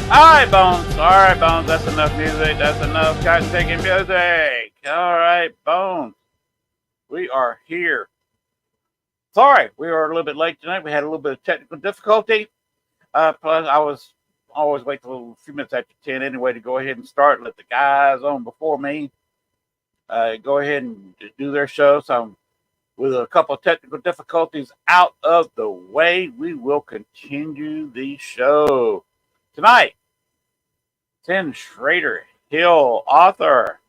Alright, Bones. Alright, Bones. That's enough music. That's enough cotton taking music. Alright, Bones. We are here. Sorry, we were a little bit late tonight. We had a little bit of technical difficulty. Plus, I was always wait till a few minutes after 10 anyway to go ahead and start. Let the guys on before me go ahead and do their show. So, with a couple of technical difficulties out of the way, we will continue the show tonight. Tim Shrader, Hill, author,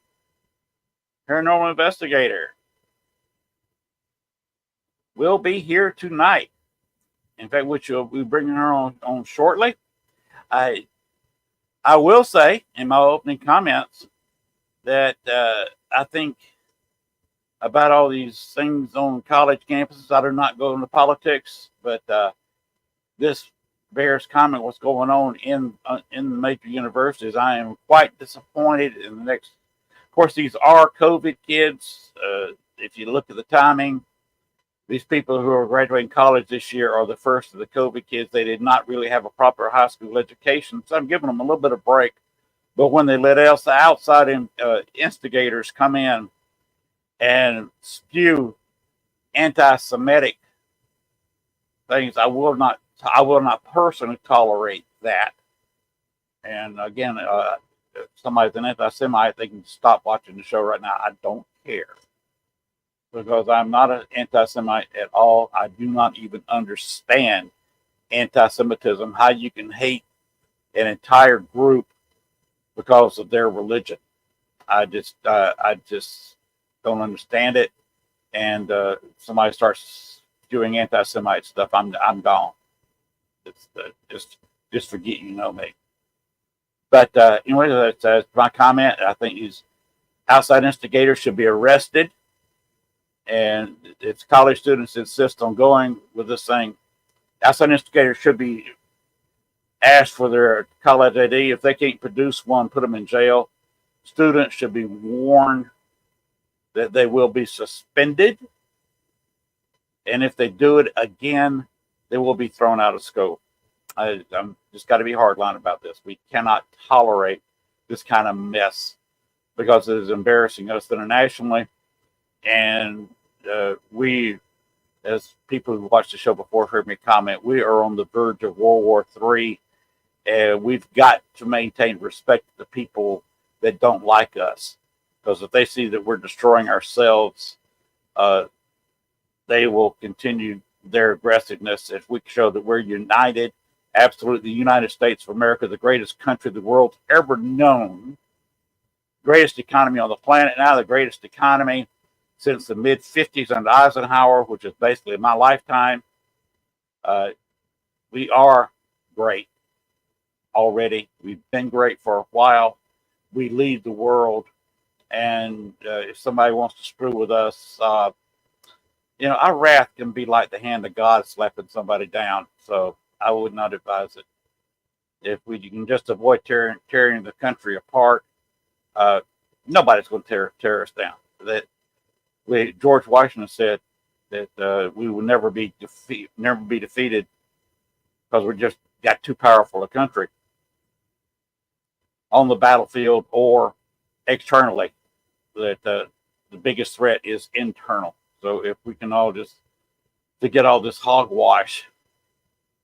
paranormal investigator, will be here tonight. In fact, which we'll be bringing her on shortly. I will say in my opening comments that I think about all these things on college campuses. I do not go into politics, but this bears comment what's going on in the major universities. I am quite disappointed in the next. Of course, these are COVID kids. If you look at the timing, these people who are graduating college this year are the first of the COVID kids. They did not really have a proper high school education, so I'm giving them a little bit of break. But when they let outside instigators come in and spew anti-Semitic things, I will not personally tolerate that. And again, if somebody's an anti-Semite, they can stop watching the show right now. I don't care, because I'm not an anti-Semite at all. I do not even understand anti-Semitism, how you can hate an entire group because of their religion. I just don't understand it. And somebody starts doing anti-Semite stuff, I'm gone. It's just forget you know me. But anyway, that's my comment. I think these outside instigators should be arrested. And if college students insist on going with this thing, outside instigators should be asked for their college ID. If they can't produce one, put them in jail. Students should be warned that they will be suspended. And if they do it again, they will be thrown out of school. I'm just got to be hardline about this. We cannot tolerate this kind of mess, because it is embarrassing us internationally. And we, as people who watched the show before heard me comment, we are on the verge of World War III, and we've got to maintain respect to the people that don't like us, because if they see that we're destroying ourselves, they will continue their aggressiveness. If we show that we're united, absolutely, the United States of America, the greatest country the world's ever known, greatest economy on the planet now, the greatest economy since the mid-50s under Eisenhower, which is basically my lifetime. We are great already. We've been great for a while. We lead the world. And if somebody wants to screw with us, our wrath can be like the hand of God slapping somebody down. So I would not advise it. If we can just avoid tearing the country apart, nobody's going to tear us down. George Washington said that we will never be defeated, because we just got too powerful a country on the battlefield or externally. That the biggest threat is internal. So if we can all just forget all this hogwash,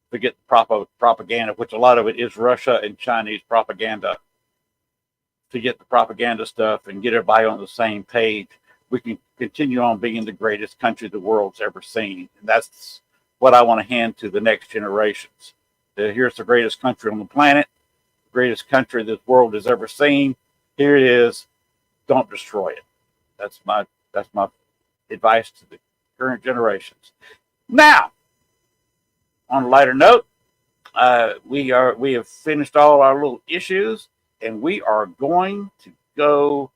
forget the propaganda, which a lot of it is Russia and Chinese propaganda, forget the propaganda stuff and get everybody on the same page, we can continue on being the greatest country the world's ever seen. And that's what I want to hand to the next generations. Here's the greatest country on the planet, the greatest country this world has ever seen. Here it is. Don't destroy it. That's my advice to the current generations. Now, on a lighter note, we have finished all our little issues, and we are going to go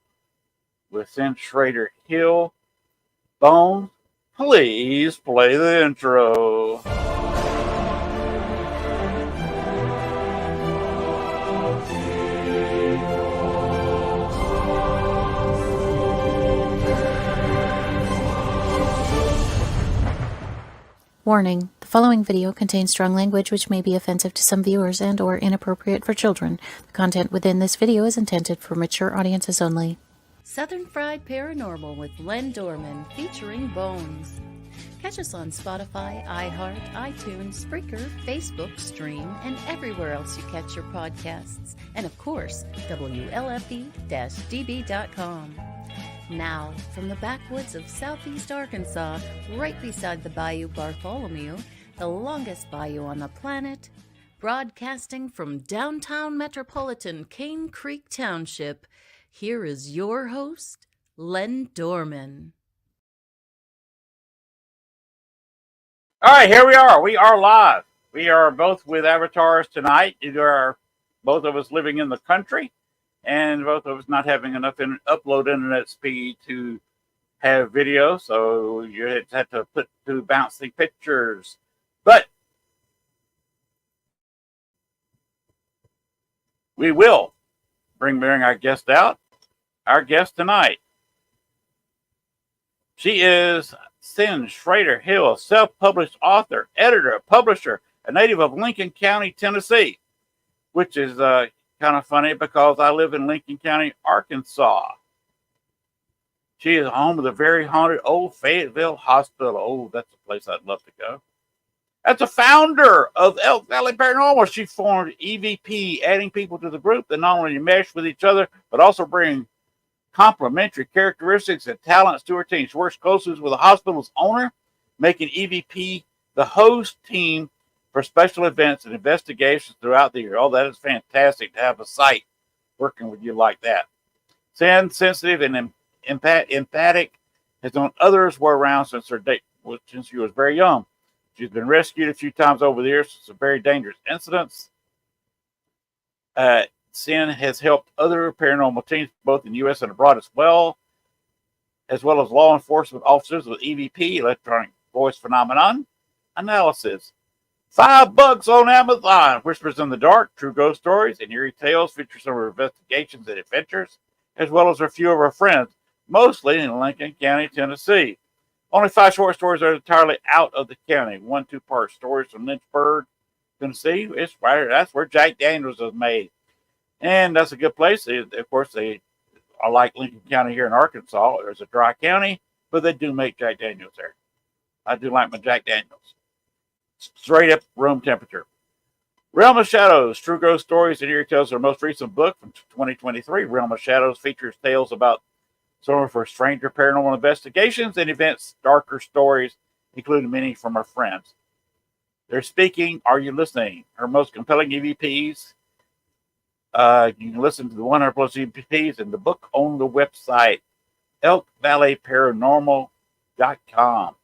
within Shrader Hill. Bones, please play the intro. Warning: the following video contains strong language which may be offensive to some viewers and or inappropriate for children. The content within this video is intended for mature audiences only. Southern Fried Paranormal with Len Dorman featuring Bones. Catch us on Spotify, iHeart, iTunes, Spreaker, Facebook, Stream, and everywhere else you catch your podcasts. And of course, WLFE-DB.com. Now, from the backwoods of southeast Arkansas, right beside the Bayou Bartholomew, the longest bayou on the planet, broadcasting from downtown metropolitan Cane Creek Township, here is your host, Len Dorman. All right, here we are. We are live. We are both with avatars tonight. Either are both of us living in the country, and both of us not having enough upload internet speed to have video, so you had to put two bouncing pictures. But we will bring our guest out. Our guest tonight, she is Shrader Hill, self-published author, editor, publisher, a native of Lincoln County, Tennessee, which is kind of funny because I live in Lincoln County, Arkansas. She is home of the very haunted old Fayetteville Hospital. Oh, that's a place I'd love to go. As a founder of Elk Valley Paranormal, she formed EVP, adding people to the group that not only mesh with each other, but also bring complementary characteristics and talents to her team. She works closely with the hospital's owner, making EVP the host team for special events and investigations throughout the year. Oh, that is fantastic to have a site working with you like that. Sensitive and emphatic, has known others were around since she was very young. She's been rescued a few times over the years from some very dangerous incidents. Sin has helped other paranormal teams, both in the U.S. and abroad as well as law enforcement officers with EVP, electronic voice phenomenon analysis. $5 on Amazon. Whispers in the Dark, True Ghost Stories, and Eerie Tales feature some of her investigations and adventures, as well as a few of her friends, mostly in Lincoln County, Tennessee. Only 5 short stories are entirely out of the county. 1 2-part stories from Lynchburg, Tennessee. That's where Jack Daniels was made. And that's a good place. Of course, they are like Lincoln County here in Arkansas. There's a dry county, but they do make Jack Daniels there. I do like my Jack Daniels. Straight up room temperature. Realm of Shadows, True Ghost Stories, and Eerie Tales, her most recent book from 2023. Realm of Shadows features tales about some of her stranger paranormal investigations and events, darker stories, including many from her friends. They're speaking. Are you listening? Her most compelling EVPs. You can listen to the 100 plus EVPs in the book on the website, elkvalleyparanormal.com.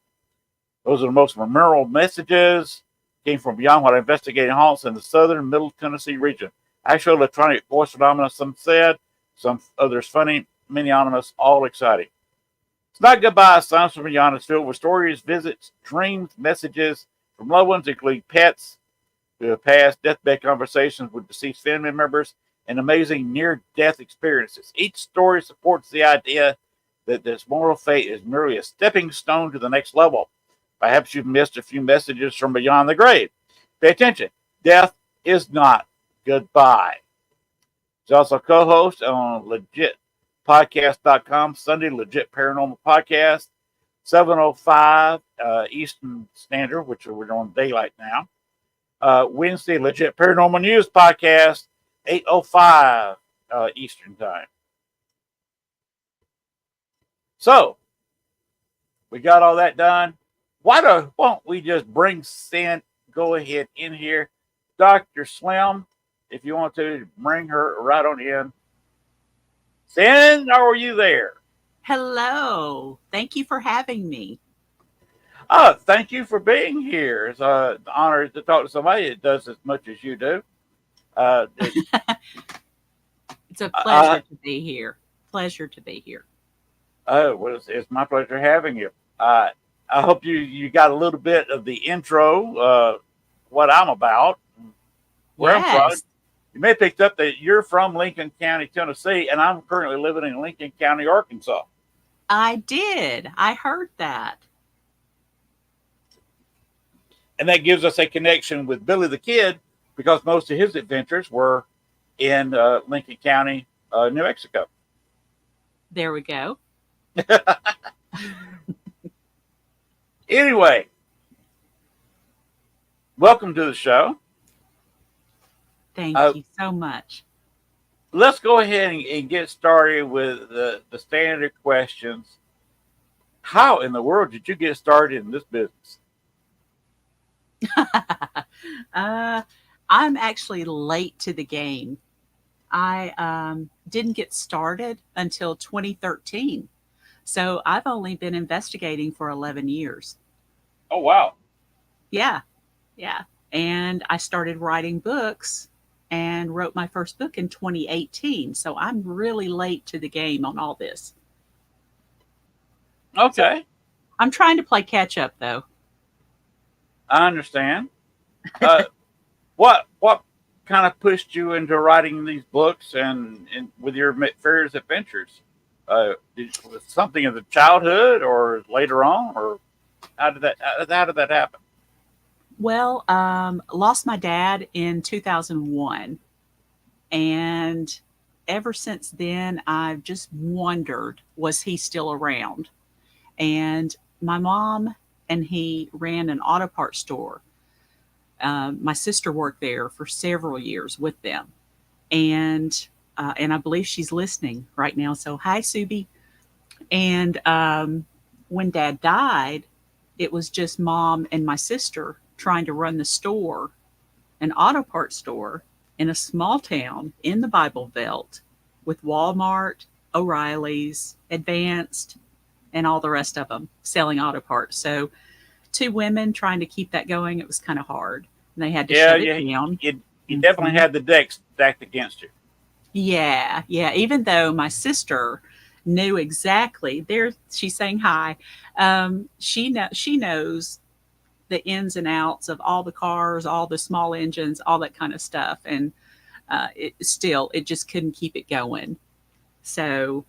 Those are the most memorable messages. Came from beyond what investigating haunts in the southern middle Tennessee region. Actual electronic voice phenomena, some said, some others funny, many ominous, all exciting. It's not goodbye. Signs from beyond is filled with stories, visits, dreams, messages from loved ones, including pets who have passed, deathbed conversations with deceased family members, and amazing near-death experiences. Each story supports the idea that this mortal fate is merely a stepping stone to the next level. Perhaps you've missed a few messages from beyond the grave. Pay attention. Death is not goodbye. She's also co-host on legitpodcast.com, Sunday Legit Paranormal Podcast, 7:05 Eastern Standard, which we're on daylight now. Wednesday Legit Paranormal News Podcast, 8:05 Eastern Time. So, we got all that done. Why don't we just bring Sin, go ahead in here. Dr. Slim, if you want to, bring her right on in. Sin, are you there? Hello. Thank you for having me. Thank you for being here. It's an honor to talk to somebody that does as much as you do. It's a pleasure to be here. Pleasure to be here. Well, it's my pleasure having you. I hope you got a little bit of the intro, what I'm about, where I'm from. You may have picked up that you're from Lincoln County, Tennessee, and I'm currently living in Lincoln County, Arkansas. I did. I heard that. And that gives us a connection with Billy the Kid because most of his adventures were in Lincoln County, New Mexico. There we go. Anyway, welcome to the show. Thank you so much. Let's go ahead and get started with the standard questions. How in the world did you get started in this business? I'm actually late to the game. I didn't get started until 2013. So I've only been investigating for 11 years. Oh, wow. Yeah. Yeah. And I started writing books and wrote my first book in 2018. So I'm really late to the game on all this. Okay. I'm trying to play catch up, though. I understand. What kind of pushed you into writing these books and with your various adventures? Was it something in the childhood or later on, or how did that happen? Well, lost my dad in 2001. And ever since then, I've just wondered, was he still around? And my mom and he ran an auto parts store. My sister worked there for several years with them. And I believe she's listening right now. So, hi, Subi. And when dad died, it was just mom and my sister trying to run the store, an auto parts store in a small town in the Bible Belt with Walmart, O'Reilly's, Advanced, and all the rest of them selling auto parts. So, two women trying to keep that going, it was kind of hard. And they had to shut it down. You definitely had the deck stacked against you. Yeah, yeah. Even though my sister knew exactly, she's saying hi. She knows the ins and outs of all the cars, all the small engines, all that kind of stuff, and it just couldn't keep it going. So,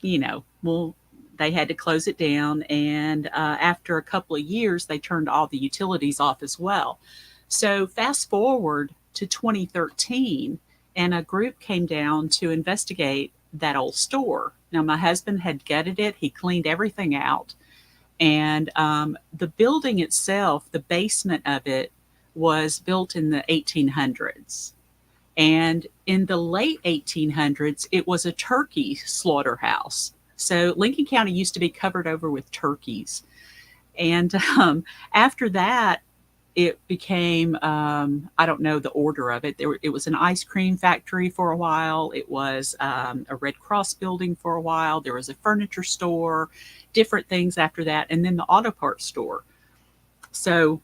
they had to close it down, and after a couple of years, they turned all the utilities off as well. So, fast forward to 2013, and a group came down to investigate that old store. Now, my husband had gutted it; he cleaned everything out. And the building itself, the basement of it, was built in the 1800s. And in the late 1800s, it was a turkey slaughterhouse. So Lincoln County used to be covered over with turkeys. And after that, it became, I don't know the order of it. It was an ice cream factory for a while. It was a Red Cross building for a while. There was a furniture store, different things after that, and then the auto parts store. So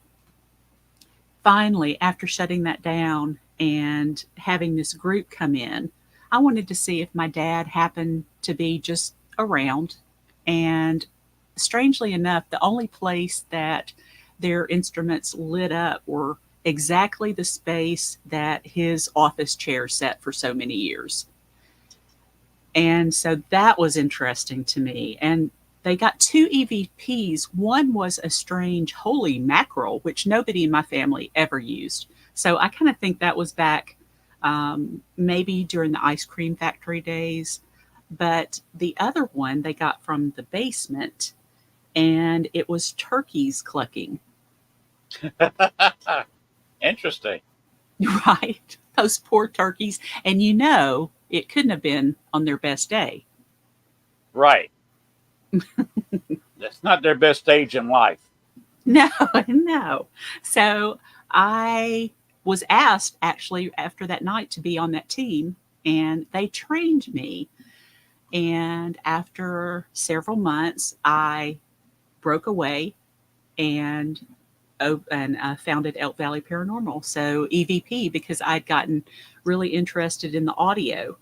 finally, after shutting that down and having this group come in, I wanted to see if my dad happened to be just around. And strangely enough, the only place that their instruments lit up were exactly the space that his office chair sat for so many years. And so that was interesting to me. And they got 2 EVPs. One was a strange holy mackerel, which nobody in my family ever used. So I kind of think that was back maybe during the ice cream factory days. But the other one they got from the basement, and it was turkeys clucking. Interesting. Right. Those poor turkeys. And it couldn't have been on their best day. Right. That's not their best stage in life. No, no. So I was asked actually after that night to be on that team, and they trained me. And after several months, I broke away and founded Elk Valley Paranormal. So EVP, because I'd gotten really interested in the audio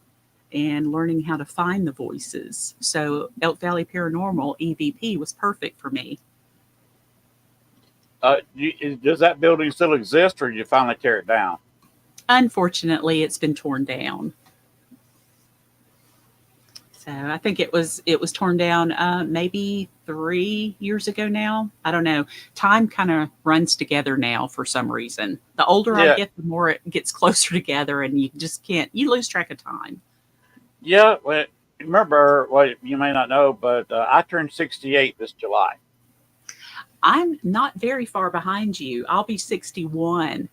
and learning how to find the voices. So Elk Valley Paranormal EVP was perfect for me. Does that building still exist, or did you finally tear it down? Unfortunately, it's been torn down. So I think it was torn down maybe 3 years ago now. I don't know. Time kind of runs together now for some reason. The older I Yeah, get, the more it gets closer together, and you just can't. You lose track of time. yeah. Well, remember, well, you may not know, but I turned 68 this July. I'm not very far behind you. I'll be 61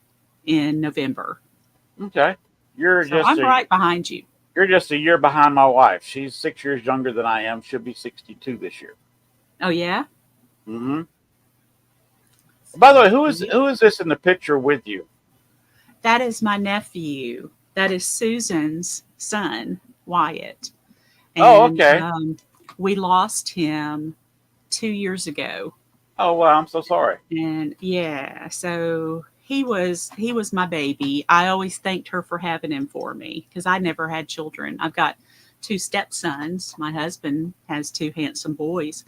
in November, Okay, you're so just I'm a right behind you. you're just a year behind my wife. She's 6 years younger than I am. She'll be 62 this year. Oh yeah. Hmm. By the way, who is Yeah. who is this in the picture with you? That is my nephew. That is Susan's son, Wyatt. Oh, And okay. we lost him 2 years ago. Oh, well, I'm so sorry. And yeah, so he was my baby. I always thanked her for having him for me because I never had children. I've got two stepsons. My husband has two handsome boys,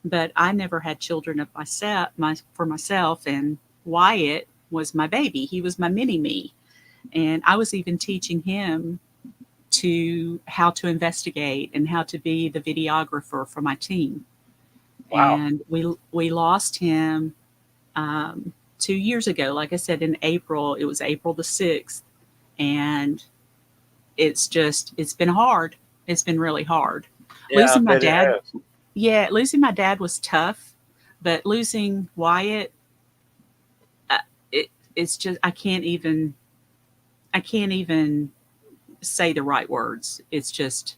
but I never had children of myself. For myself, and Wyatt was my baby. He was my mini me, and I was even teaching him to how to investigate and how to be the videographer for my team. Wow. And we lost him 2 years ago. Like I said, in April, it was April the 6th. And it's been hard. It's been really hard. Yeah, I Losing my bet it dad, has. yeah, losing my dad was tough, but losing Wyatt, uh, it's just, I can't even say the right words. It's just,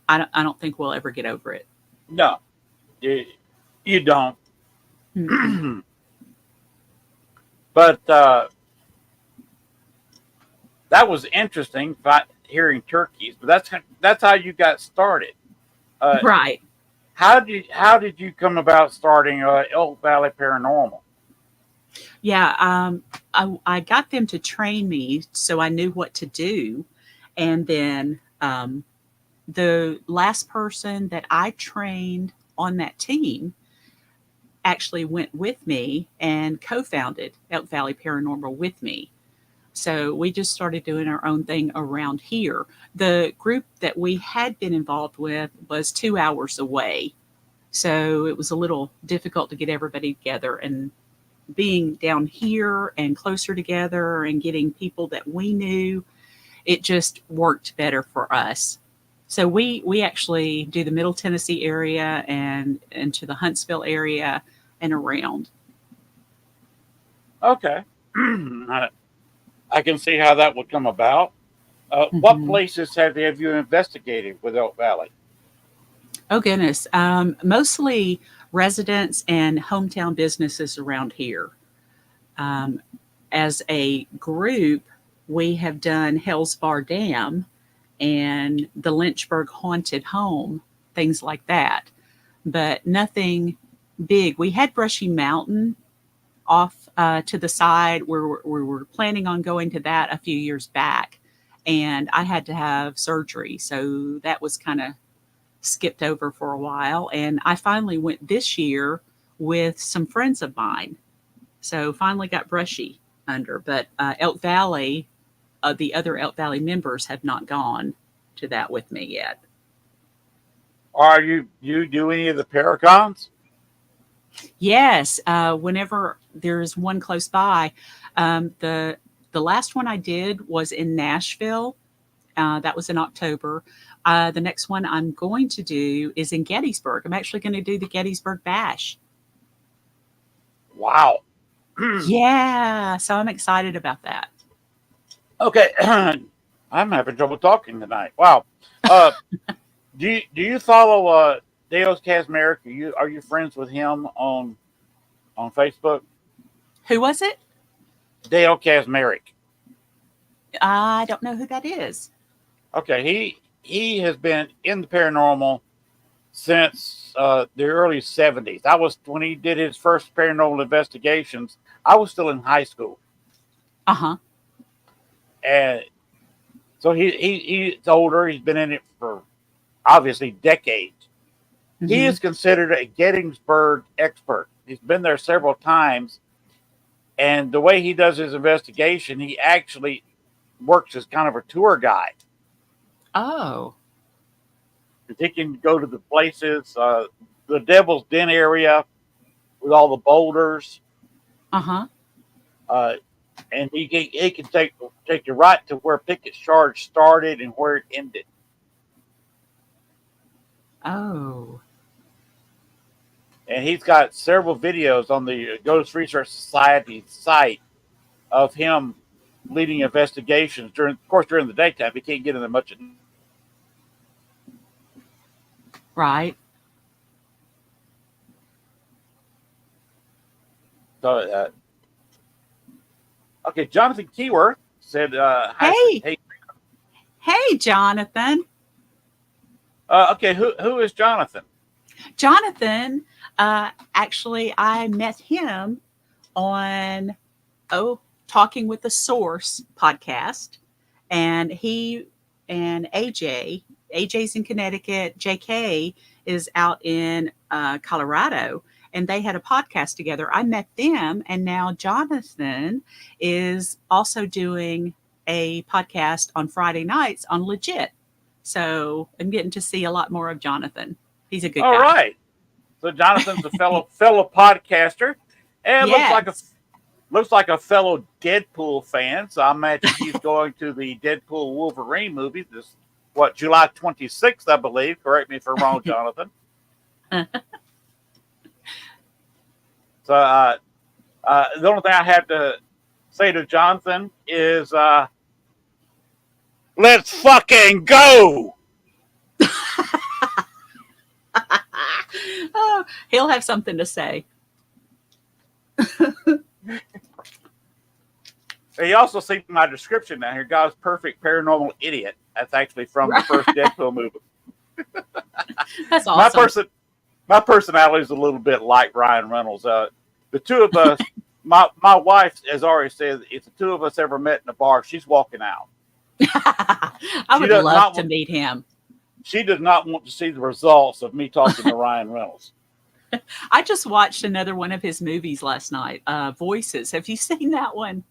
I don't think we'll ever get over it. No, you, you don't. Mm-mm. But that was interesting. Hearing turkeys, but that's how you got started. Uh, Right. how did you come about starting Elk Valley Paranormal? Yeah, I got them to train me so I knew what to do. And then the last person that I trained on that team actually went with me and co founded Elk Valley Paranormal with me. So we just started doing our own thing around here. The group that we had been involved with was 2 hours away. So it was a little difficult to get everybody together. And being down here and closer together and getting people that we knew, it just worked better for us. So we actually do the Middle Tennessee area and into the Huntsville area and around. Okay, I can see how that would come about. What Mhm. places have you investigated with Elk Valley? Oh goodness, mostly residents and hometown businesses around here. Um, as a group, we have done Hell's Bar Dam and the Lynchburg Haunted Home, things like that, but nothing big. We had Brushy Mountain off to the side where we were planning on going to that a few years back, and I had to have surgery, so that was kind of skipped over for a while. And I finally went this year with some friends of mine, so finally got Brushy under. But Elk Valley, the other Elk Valley members have not gone to that with me yet. Are you do any of the Paracons? Yes, whenever there's one close by, the last one I did was in Nashville. That was in October. The next one I'm going to do is in Gettysburg. I'm actually going to do the Gettysburg Bash. Wow. Yeah, so I'm excited about that. Okay, I'm having trouble talking tonight. Wow. Uh, do you follow Deos Kazmarek? Are you friends with him on Facebook? Who was it? Dale Kazmarek. I don't know who that is. Okay, he has been in the paranormal since the early '70s. I was when he did his first paranormal investigations. I was still in high school, Uh huh. and so he's older. He's been in it for obviously decades. He Hmm. is considered a Gettysburg expert. He's been there several times, and the way he does his investigation, he actually works as kind of a tour guide. Oh, 'Cause he can go to the places, the Devil's Den area with all the boulders, Uh-huh. uh, and he can take you right to where Pickett's charge started and where it ended. Oh. And he's got several videos on the Ghost Research Society site of him leading investigations during the daytime. He can't get into much. Right. So, okay, Jonathan Keyworth said, Hey. hey, Hey, Jonathan. okay, who is Jonathan? Jonathan, actually, I met him on Talking with the Source podcast, and he and AJ's in Connecticut, JK is out in Colorado, and they had a podcast together. I met them, and now Jonathan is also doing a podcast on Friday nights on Legit. So I'm getting to see a lot more of Jonathan. He's a good All guy. right. So Jonathan's a fellow podcaster, and Yes. looks like a fellow Deadpool fan. So I imagine he's going to the Deadpool Wolverine movie this July 26th, I believe. Correct me if I'm wrong, Jonathan. So the only thing I have to say to Jonathan is, let's fucking go. Oh, he'll have something to say. He also seen my description down here. God's perfect paranormal idiot. That's actually from the first Deadpool movie. That's awesome. My personality is a little bit like Ryan Reynolds. The two of us, my wife has already said, if the two of us ever met in a bar, she's walking out. I would love to meet him. She does not want to see the results of me talking to Ryan Reynolds. I just watched another one of his movies last night, Voices. Have you seen that one?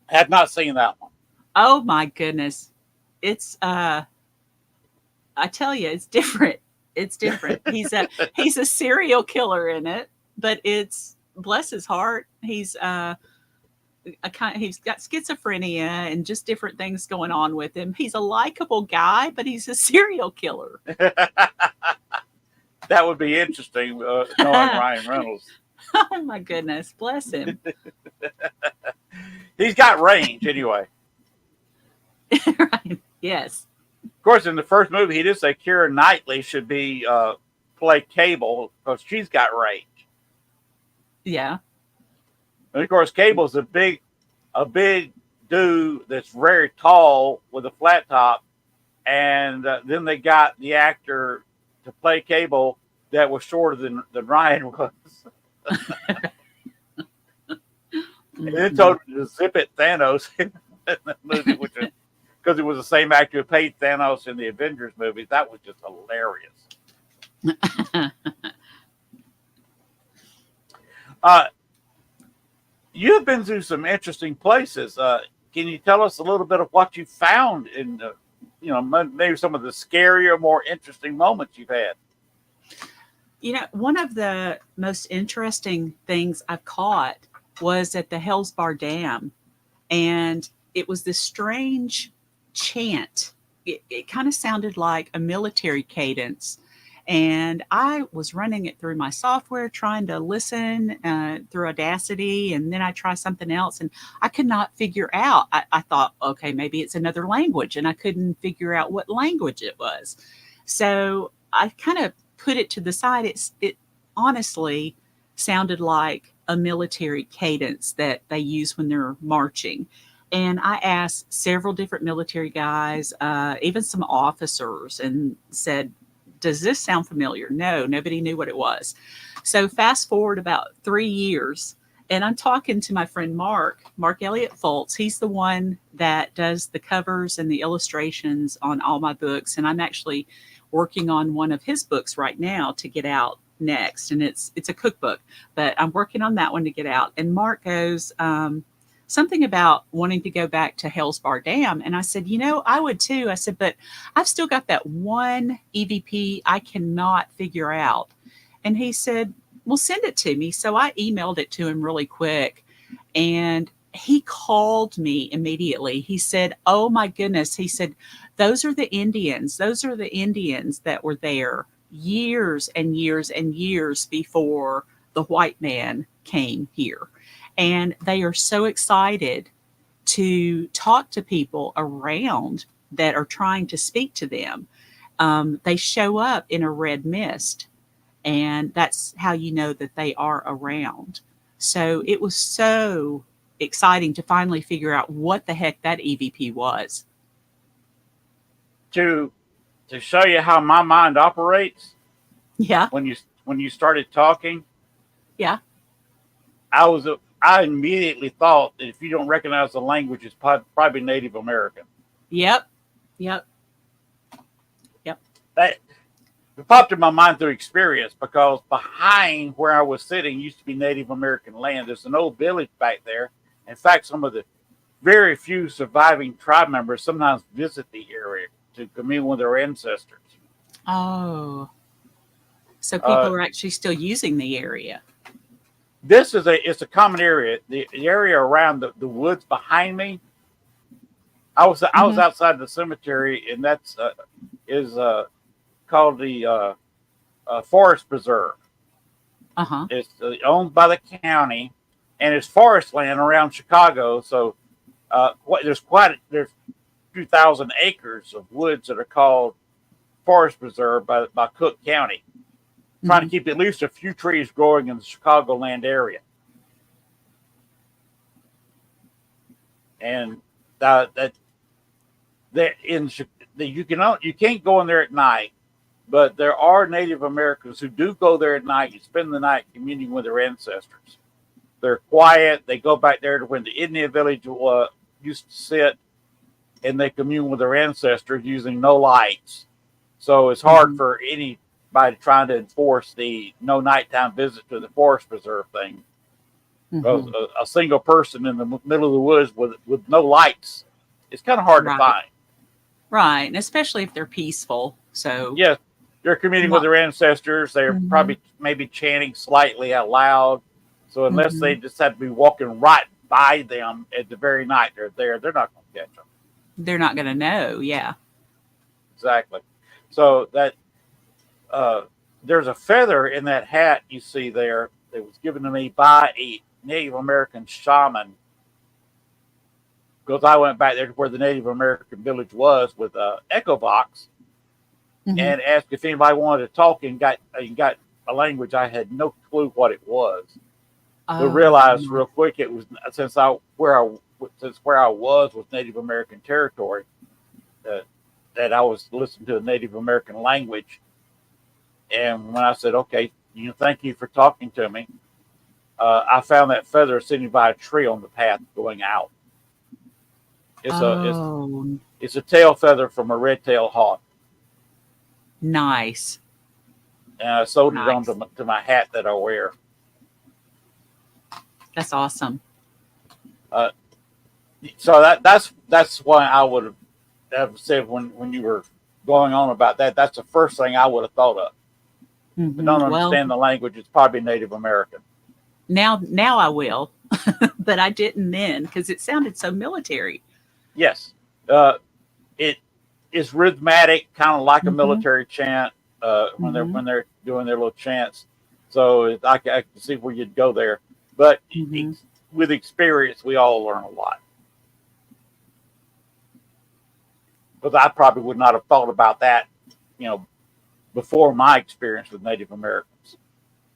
I have not seen that one. Oh my goodness. It's I tell you, it's different. It's different. He's a serial killer in it, but it's, bless his heart, he's got schizophrenia and just different things going on with him. He's a likable guy, but he's a serial killer. That would be interesting, knowing Ryan Reynolds. Oh my goodness, bless him. He's got range anyway. Right. Yes. Of course, in the first movie, he did say Keira Knightley should be play Cable because she's got range. Yeah. And of course, Cable's a big dude that's very tall with a flat top, and then they got the actor to play Cable that was shorter than Ryan was. And then told him to zip it Thanos in the movie, because it was the same actor who played Thanos in the Avengers movies. That was just hilarious. You've been through some interesting places. Can you tell us a little bit of what you found in, maybe some of the scarier, more interesting moments you've had? One of the most interesting things I've caught was at the Hellsbar Dam, and it was this strange chant. It kind of sounded like a military cadence, and I was running it through my software, trying to listen through Audacity, and then I try something else, and I could not figure out. I thought, okay, maybe it's another language, and I couldn't figure out what language it was. So I kind of put it to the side. It honestly sounded like a military cadence that they use when they're marching. And I asked several different military guys, even some officers, and said, does this sound familiar? No, nobody knew what it was. So fast forward about 3 years, and I'm talking to my friend Mark Elliott Foltz. He's the one that does the covers and the illustrations on all my books. And I'm actually working on one of his books right now to get out next. And it's a cookbook, but I'm working on that one to get out. And Mark goes, something about wanting to go back to Hell's Bar Dam. And I said, I would too. I said, but I've still got that one EVP I cannot figure out. And he said, well, send it to me. So I emailed it to him really quick. And he called me immediately. He said, oh my goodness. He said, those are the Indians. Those are the Indians that were there years and years and years before the white man came here. And they are so excited to talk to people around that are trying to speak to them. They show up in a red mist, and that's how you know that they are around. So it was so exciting to finally figure out what the heck that EVP was. To show you how my mind operates, Yeah. when you started talking, Yeah. I immediately thought that if you don't recognize the language, it's probably Native American. Yep. That it popped in my mind through experience, because behind where I was sitting used to be Native American land. There's an old village back there. In fact, some of the very few surviving tribe members sometimes visit the area to commune with their ancestors. Oh. So people are actually still using the area. It's a common area. The area around the woods behind me. I was outside the cemetery, and that's is called the Forest Preserve. Uh-huh. It's owned by the county, and it's forest land around Chicago. So there's 2,000 acres of woods that are called Forest Preserve by Cook County, trying to keep at least a few trees growing in the Chicagoland area. And you can't go in there at night, but there are Native Americans who do go there at night and spend the night communing with their ancestors. They're quiet. They go back there to when the Indian village used to sit, and they commune with their ancestors using no lights. So it's hard for anybody trying to enforce the no nighttime visit to the forest preserve thing. Because a single person in the middle of the woods with no lights, it's kind of hard to find. Right, and especially if they're peaceful. So yeah, they're communing with their ancestors. They're probably maybe chanting slightly out loud. So unless they just have to be walking right by them at the very night they're there, they're not going to catch them. They're not going to know. Yeah, exactly. So that there's a feather in that hat you see there that was given to me by a Native American shaman, because I went back there to where the Native American village was with Echo Box and asked if anybody wanted to talk, and got a language I had no clue what it was. But realized real quick it was, since where I was Native American territory, that I was listening to the Native American language. And when I said, okay, thank you for talking to me, I found that feather sitting by a tree on the path going out. It's a tail feather from a red-tailed hawk. Nice. And I sewed it onto my hat that I wear. That's awesome. So that's why I would have said when you were going on about that, that's the first thing I would have thought of. But don't understand the language. It's probably Native American. Now I will, but I didn't then because it sounded so military. Yes, it is rhythmic, kind of like a military chant when they're doing their little chants. So I can see where you'd go there. But with experience, we all learn a lot. Because I probably would not have thought about that, before my experience with Native Americans.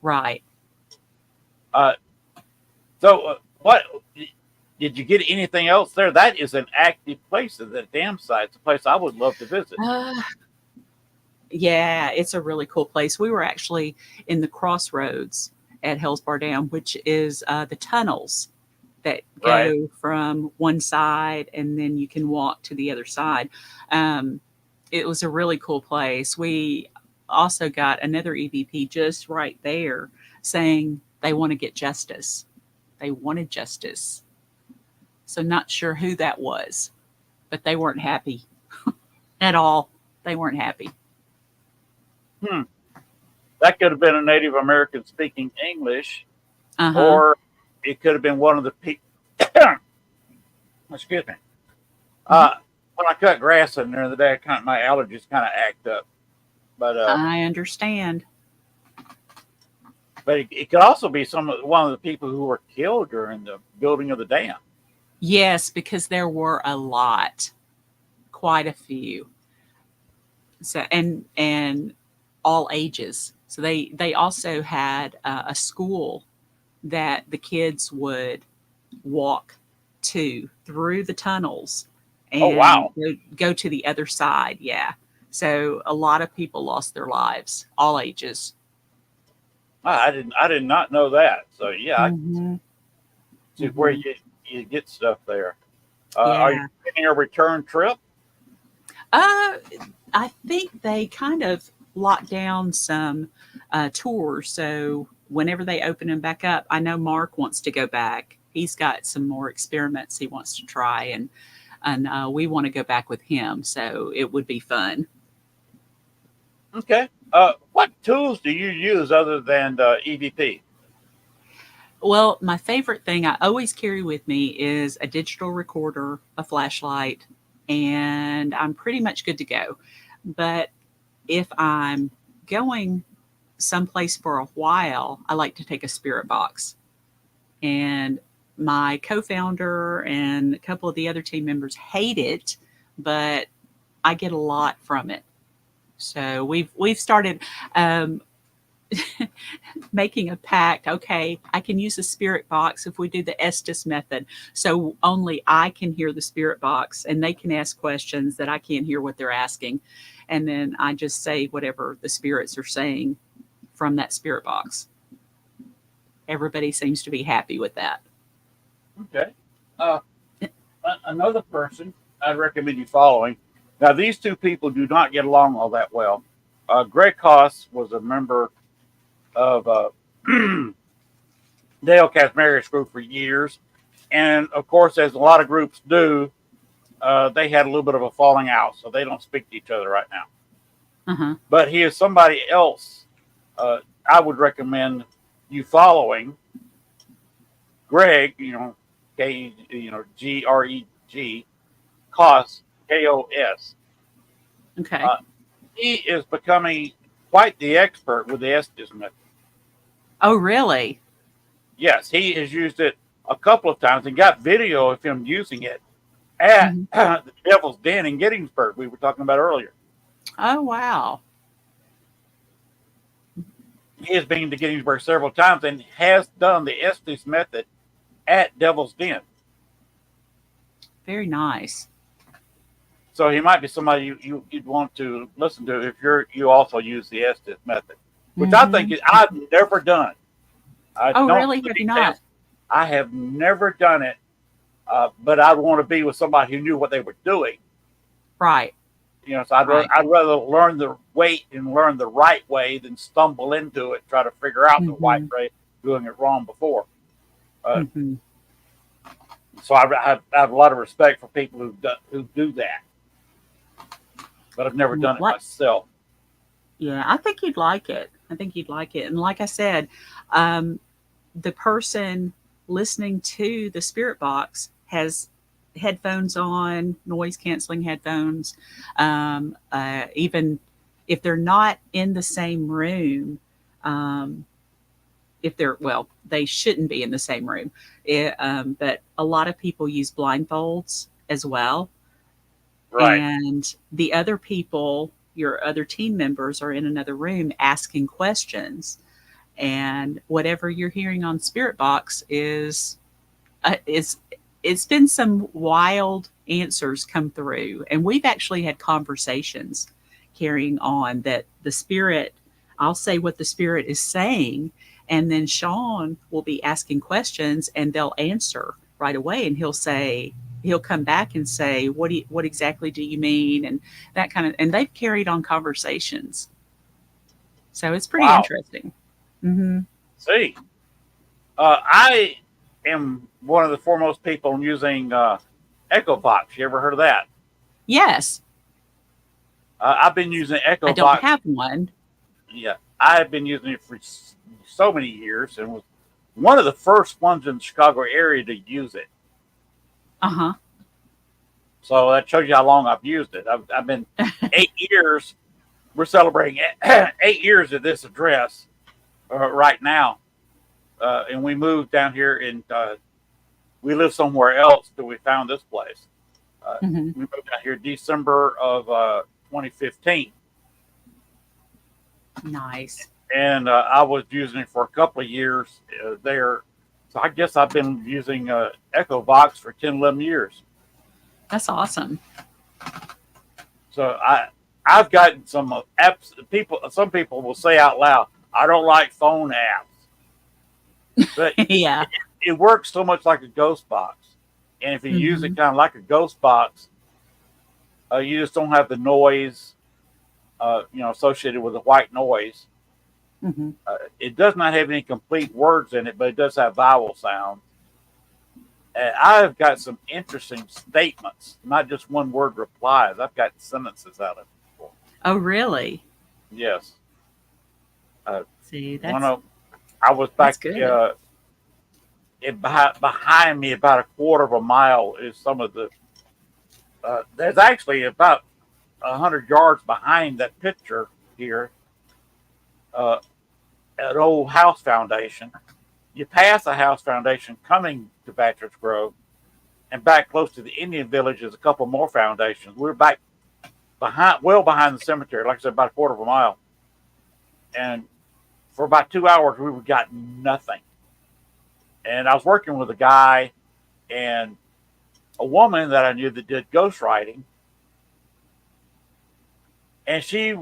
Right. So what did you get anything else there? That is an active place. The dam site. It's a place I would love to visit. Yeah, it's a really cool place. We were actually in the crossroads at Hell's Bar Dam, which is the tunnels that go from one side, and then you can walk to the other side. It was a really cool place. We also got another EVP just right there saying they want to get justice. They wanted justice. So not sure who that was, but they weren't happy at all. They weren't happy. Hmm. That could have been a Native American speaking English, Uh-huh. or it could have been one of the people. Excuse me. Hmm. Uh, when I cut grass in there the day, my allergies kind of act up. But I understand. it could also be one of the people who were killed during the building of the dam. Yes, because there were a lot, quite a few. So and all ages. So they also had a school that the kids would walk to through the tunnels Oh and wow! go to the other side. Yeah. So a lot of people lost their lives, all ages. I did not know that. So yeah, I can Hmm. see where Hmm. you get stuff there. Are you Yeah. planning a return trip? Uh, I think they kind of locked down some tours. So whenever they open them back up, I know Mark wants to go back. He's got some more experiments he wants to try, and we want to go back with him. So it would be fun. Okay. What tools do you use other than EVP? Well, my favorite thing I always carry with me is a digital recorder, a flashlight, and I'm pretty much good to go. But if I'm going someplace for a while, I like to take a spirit box. And my co founder and a couple of the other team members hate it, but I get a lot from it. So we've started um, making a pact. Okay, I can use the spirit box if we do the Estes method. So only I can hear the spirit box and they can ask questions that I can't hear what they're asking. And then I just say whatever the spirits are saying from that spirit box. Everybody seems to be happy with that. Okay. Uh, Another person I'd recommend you following. Now, these two people do not get along all that well. Greg Koss was a member of Dale Casmarius group for years. And of course, as a lot of groups do, they had a little bit of a falling out, so they don't speak to each other right now. Uh-huh. But he is somebody else I would recommend you following. Greg, Greg, Kos, Kos. Okay. Uh, he is becoming quite the expert with the Estes method. Oh, really? Yes, he has used it a couple of times and got video of him using it at Mhm. the Devil's Den in Gettysburg, we were talking about earlier. Oh, wow. He has been to Gettysburg several times and has done the Estes method at Devil's Den. Very nice. So he might be somebody you'd want to listen to if you also use the Estes method, which I think Hmm. I've never done. I Oh, don't know really? the Have you details. not? I have never done it, but I'd want to be with somebody who knew what they were doing. Right. So Right. I'd rather learn the weight and learn the right way than stumble into it, try to figure out the right Hmm. way, doing it wrong before. Uh, Hmm. so I have a lot of respect for people who do that, but I've never done it What? myself. Yeah, I think you'd like it. I think you'd like it. And like I said, um, the person listening to the spirit box has headphones on, noise canceling headphones. Even if they're not in the same room, um, if they're, well, they shouldn't be in the same room. But a lot of people use blindfolds as well. Right. And the other people, your other team members, are in another room asking questions, and whatever you're hearing on Spirit Box is it's been some wild answers come through, and we've actually had conversations carrying on that the spirit, I'll say what the spirit is saying, and then Sean will be asking questions and they'll answer right away, and he'll come back and say what exactly do you mean, and that kind of, and they've carried on conversations, so it's pretty Wow. interesting. Hmm. See, I am one of the foremost people in using Echo Box. You ever heard of that? Yes, I've been using I Echo don't Box. have one. Yeah, I have been using it for so many years, and was one of the first ones in the Chicago area to use it. Uh So that shows you how long I've used it. I've been huh. 8 years. We're celebrating 8 years at this address right now, and we moved down here, and we lived somewhere else till we found this place. Hmm. We moved out here December of 2015, Nice. and I was using it for a couple of years there. So I guess I've been using Echo Box for 10, 11 years. That's awesome. So I've gotten some apps. People, some people will say out loud, "I don't like phone apps," but Yeah. it works so much like a ghost box. And if you use Hmm. it kind of like a ghost box, you just don't have the noise, associated with the white noise. Hmm. It does not have any complete words in it, but it does have vowel sounds. And I've got some interesting statements, not just one word replies. I've got sentences out of it before. Oh, really? Yes. See, One that's of I was that's back good. behind me about a quarter of a mile is some of the. There's actually about 100 yards behind that picture here, uh, an old house foundation. You pass a house foundation coming to Bachelor's Grove, and back close to the Indian village is a couple more foundations. We're back well behind the cemetery, like I said, about a quarter of a mile. And for about 2 hours, we got nothing. And I was working with a guy and a woman that I knew that did ghostwriting, and she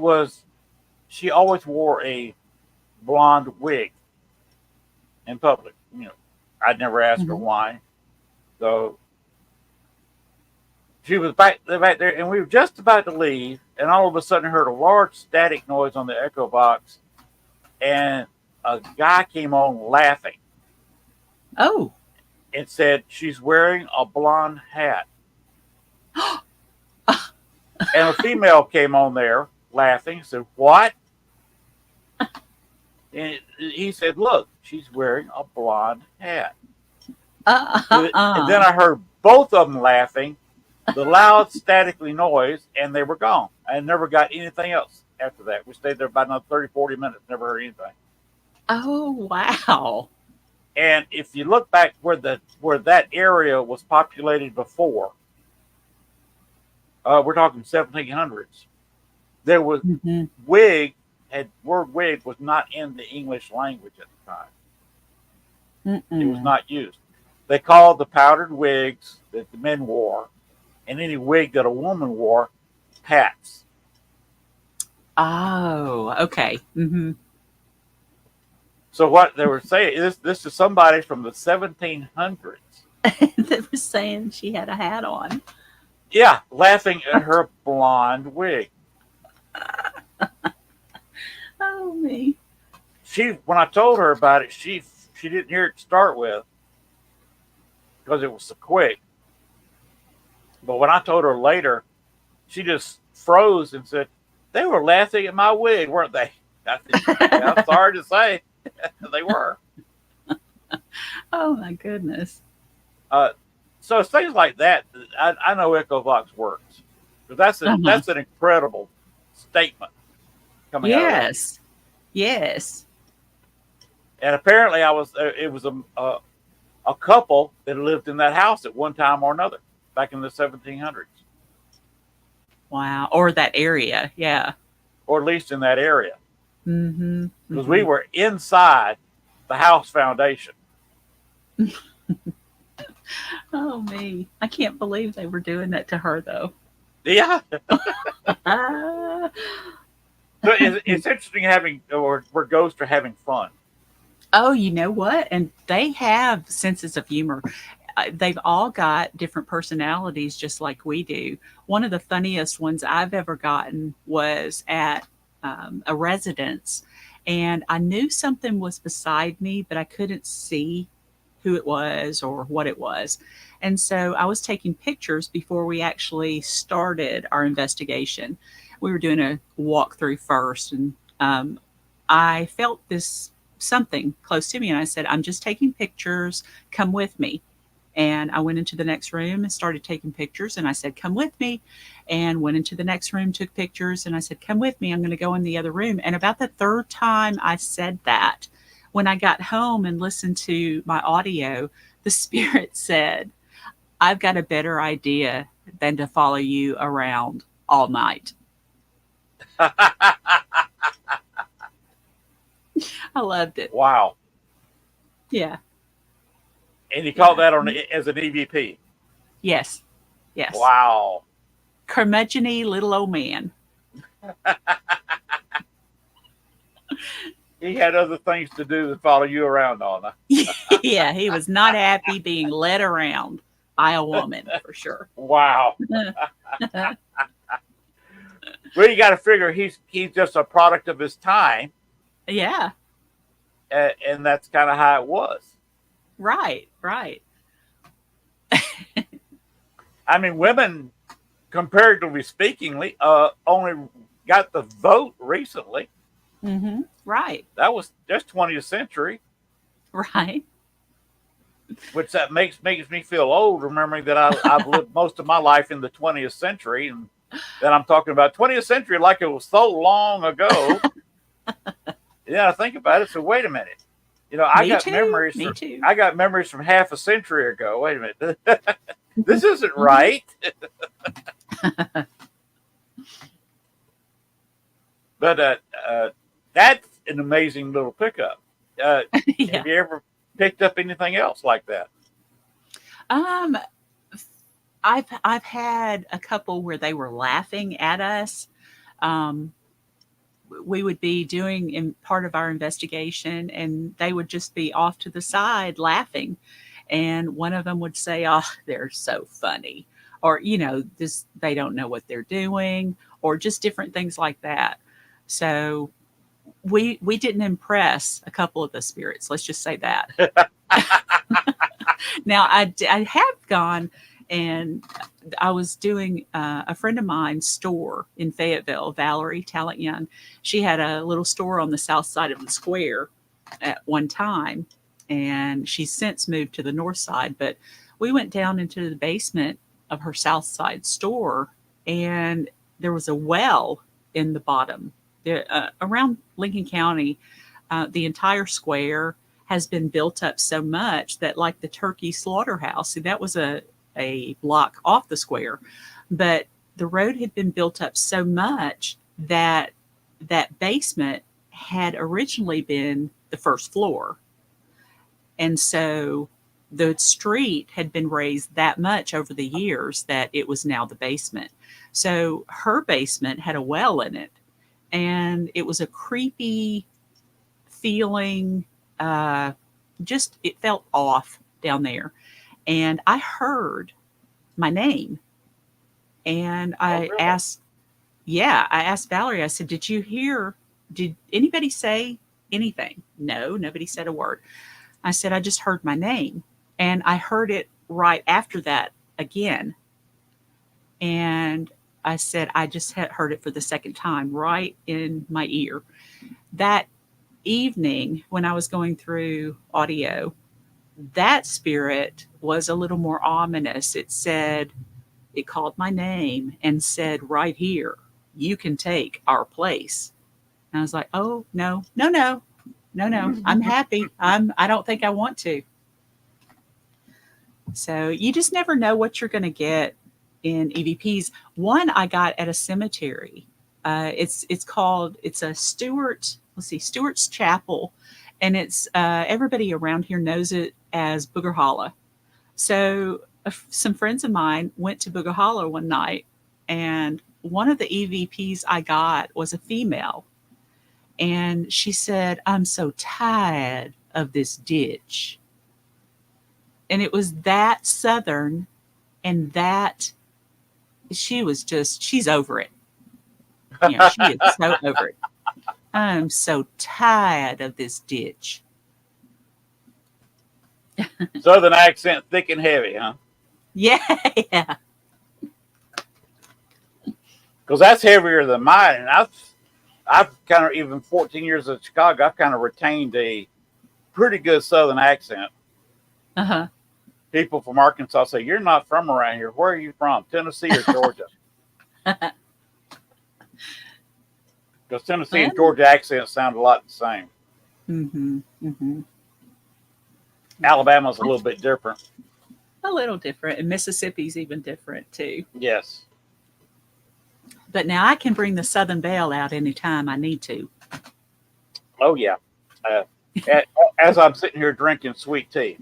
always wore a blonde wig in public. I'd never asked her Hmm. why. So she was back there, and we were just about to leave, and all of a sudden heard a large static noise on the echo box, and a guy came on laughing Oh. and said, "She's wearing a blonde hat." And a female came on there laughing and said, "What?" And he said, "Look, she's wearing a blonde hat." And then I heard both of them laughing, the loud, statically noise, and they were gone. I never got anything else after that. We stayed there about another 30, 40 minutes, never heard anything. Oh, wow. And if you look back where that area was populated before, we're talking 1700s. There was Hmm. word wig was not in the English language at the time. It was Mm-mm. not used. They called the powdered wigs that the men wore, and any wig that a woman wore, hats. Oh, okay. Hmm. So what they were saying is this is somebody from the 1700s. They were saying she had a hat on. Yeah, laughing at her blonde wig. Oh, me. When I told her about it, she didn't hear it to start with because it was so quick. But when I told her later, she just froze and said, "They were laughing at my wig, weren't they?" I said, "Yeah, I'm sorry to say, they were." Oh, my goodness. Uh, so it's things like that. I know EchoVox works, but Uh-huh. that's an incredible statement coming out of that. Yes. Yes. And apparently, it was a couple that lived in that house at one time or another back in the 1700s, Wow. Or that area. Yeah. or at least in that area, Mm-hmm. because Mm-hmm. we were inside the house foundation. Oh, me. I can't believe they were doing that to her, though. Yeah, Ah. so it's interesting having where ghosts are having fun. Oh, you know what? And they have senses of humor. They've all got different personalities, just like we do. One of the funniest ones I've ever gotten was at a residence, and I knew something was beside me, but I couldn't see who it was or what it was. And so I was taking pictures before we actually started our investigation. We were doing a walkthrough first, and I felt this something close to me, and I said, I'm just taking pictures, come with me. And I went into the next room and started taking pictures, and I said, come with me. And went into the next room, took pictures, and I said, come with me, I'm going to go in the other room. And about the third time I said that, when I got home and listened to my audio, the spirit said, I've got a better idea than to follow you around all night. I loved it. Wow. Yeah. And you called that on as an EVP? Yes. Yes. Wow. Curmudgeon-y little old man. He had other things to do than follow you around on. Yeah, he was not happy being led around by a woman, for sure. Wow. Well, you got to figure he's just a product of his time. Yeah. And that's kind of how it was. Right. I mean, women, comparatively speaking, only got the vote recently. Mm-hmm. Right. That was just 20th century. Right. Which that makes me feel old, remembering that I've lived most of my life in the 20th century, and then I'm talking about 20th century like it was so long ago. Yeah, think about it. So wait a minute. I got memories from half a century ago. Wait a minute. This isn't right. But that's an amazing little pickup. Yeah. Have you ever picked up anything else like that? I've had a couple where they were laughing at us. We would be doing in part of our investigation, and they would just be off to the side laughing. And one of them would say, "Oh, they're so funny," or they don't know what they're doing, or just different things like that. So we didn't impress a couple of the spirits. Let's just say that. Now I have gone, and I was doing a friend of mine's store in Fayetteville, Valerie Talent-Young. She had a little store on the south side of the square at one time, and she's since moved to the north side. But we went down into the basement of her south side store, and there was a well in the bottom. Around Lincoln County, the entire square has been built up so much that, like the turkey slaughterhouse, see, that was a block off the square, but the road had been built up so much that that basement had originally been the first floor. And so the street had been raised that much over the years that it was now the basement. So her basement had a well in it, and it was a creepy feeling. It felt off down there. And I heard my name, and I asked Valerie, I said, did anybody say anything? No, nobody said a word. I said, I just heard my name, and I heard it right after that again. And I said, I just had heard it for the second time right in my ear. That evening, when I was going through audio, that spirit was a little more ominous. It called my name and said, right here, you can take our place. And I was like, oh, no. I'm happy. I don't think I want to. So you just never know what you're going to get in EVPs. One I got at a cemetery. It's a Stewart's Chapel, and it's everybody around here knows it as Booger Hollow. So some friends of mine went to Booger Hollow one night, and one of the EVPs I got was a female, and she said, "I'm so tired of this ditch." And it was that Southern, and that she's over it. She is so over it. I'm so tired of this ditch. Southern accent, thick and heavy, huh? Yeah, yeah. Because that's heavier than mine. And I've kind of, even 14 years in Chicago, I've kind of retained a pretty good Southern accent. Uh-huh. People from Arkansas say, "You're not from around here. Where are you from? Tennessee or Georgia?" Because Tennessee and Georgia accents sound a lot the same. Mm-hmm. Mm-hmm. Alabama's a little bit different. A little different, and Mississippi's even different too. Yes. But now I can bring the Southern Belle out anytime I need to. Oh yeah. Uh, as I'm sitting here drinking sweet tea.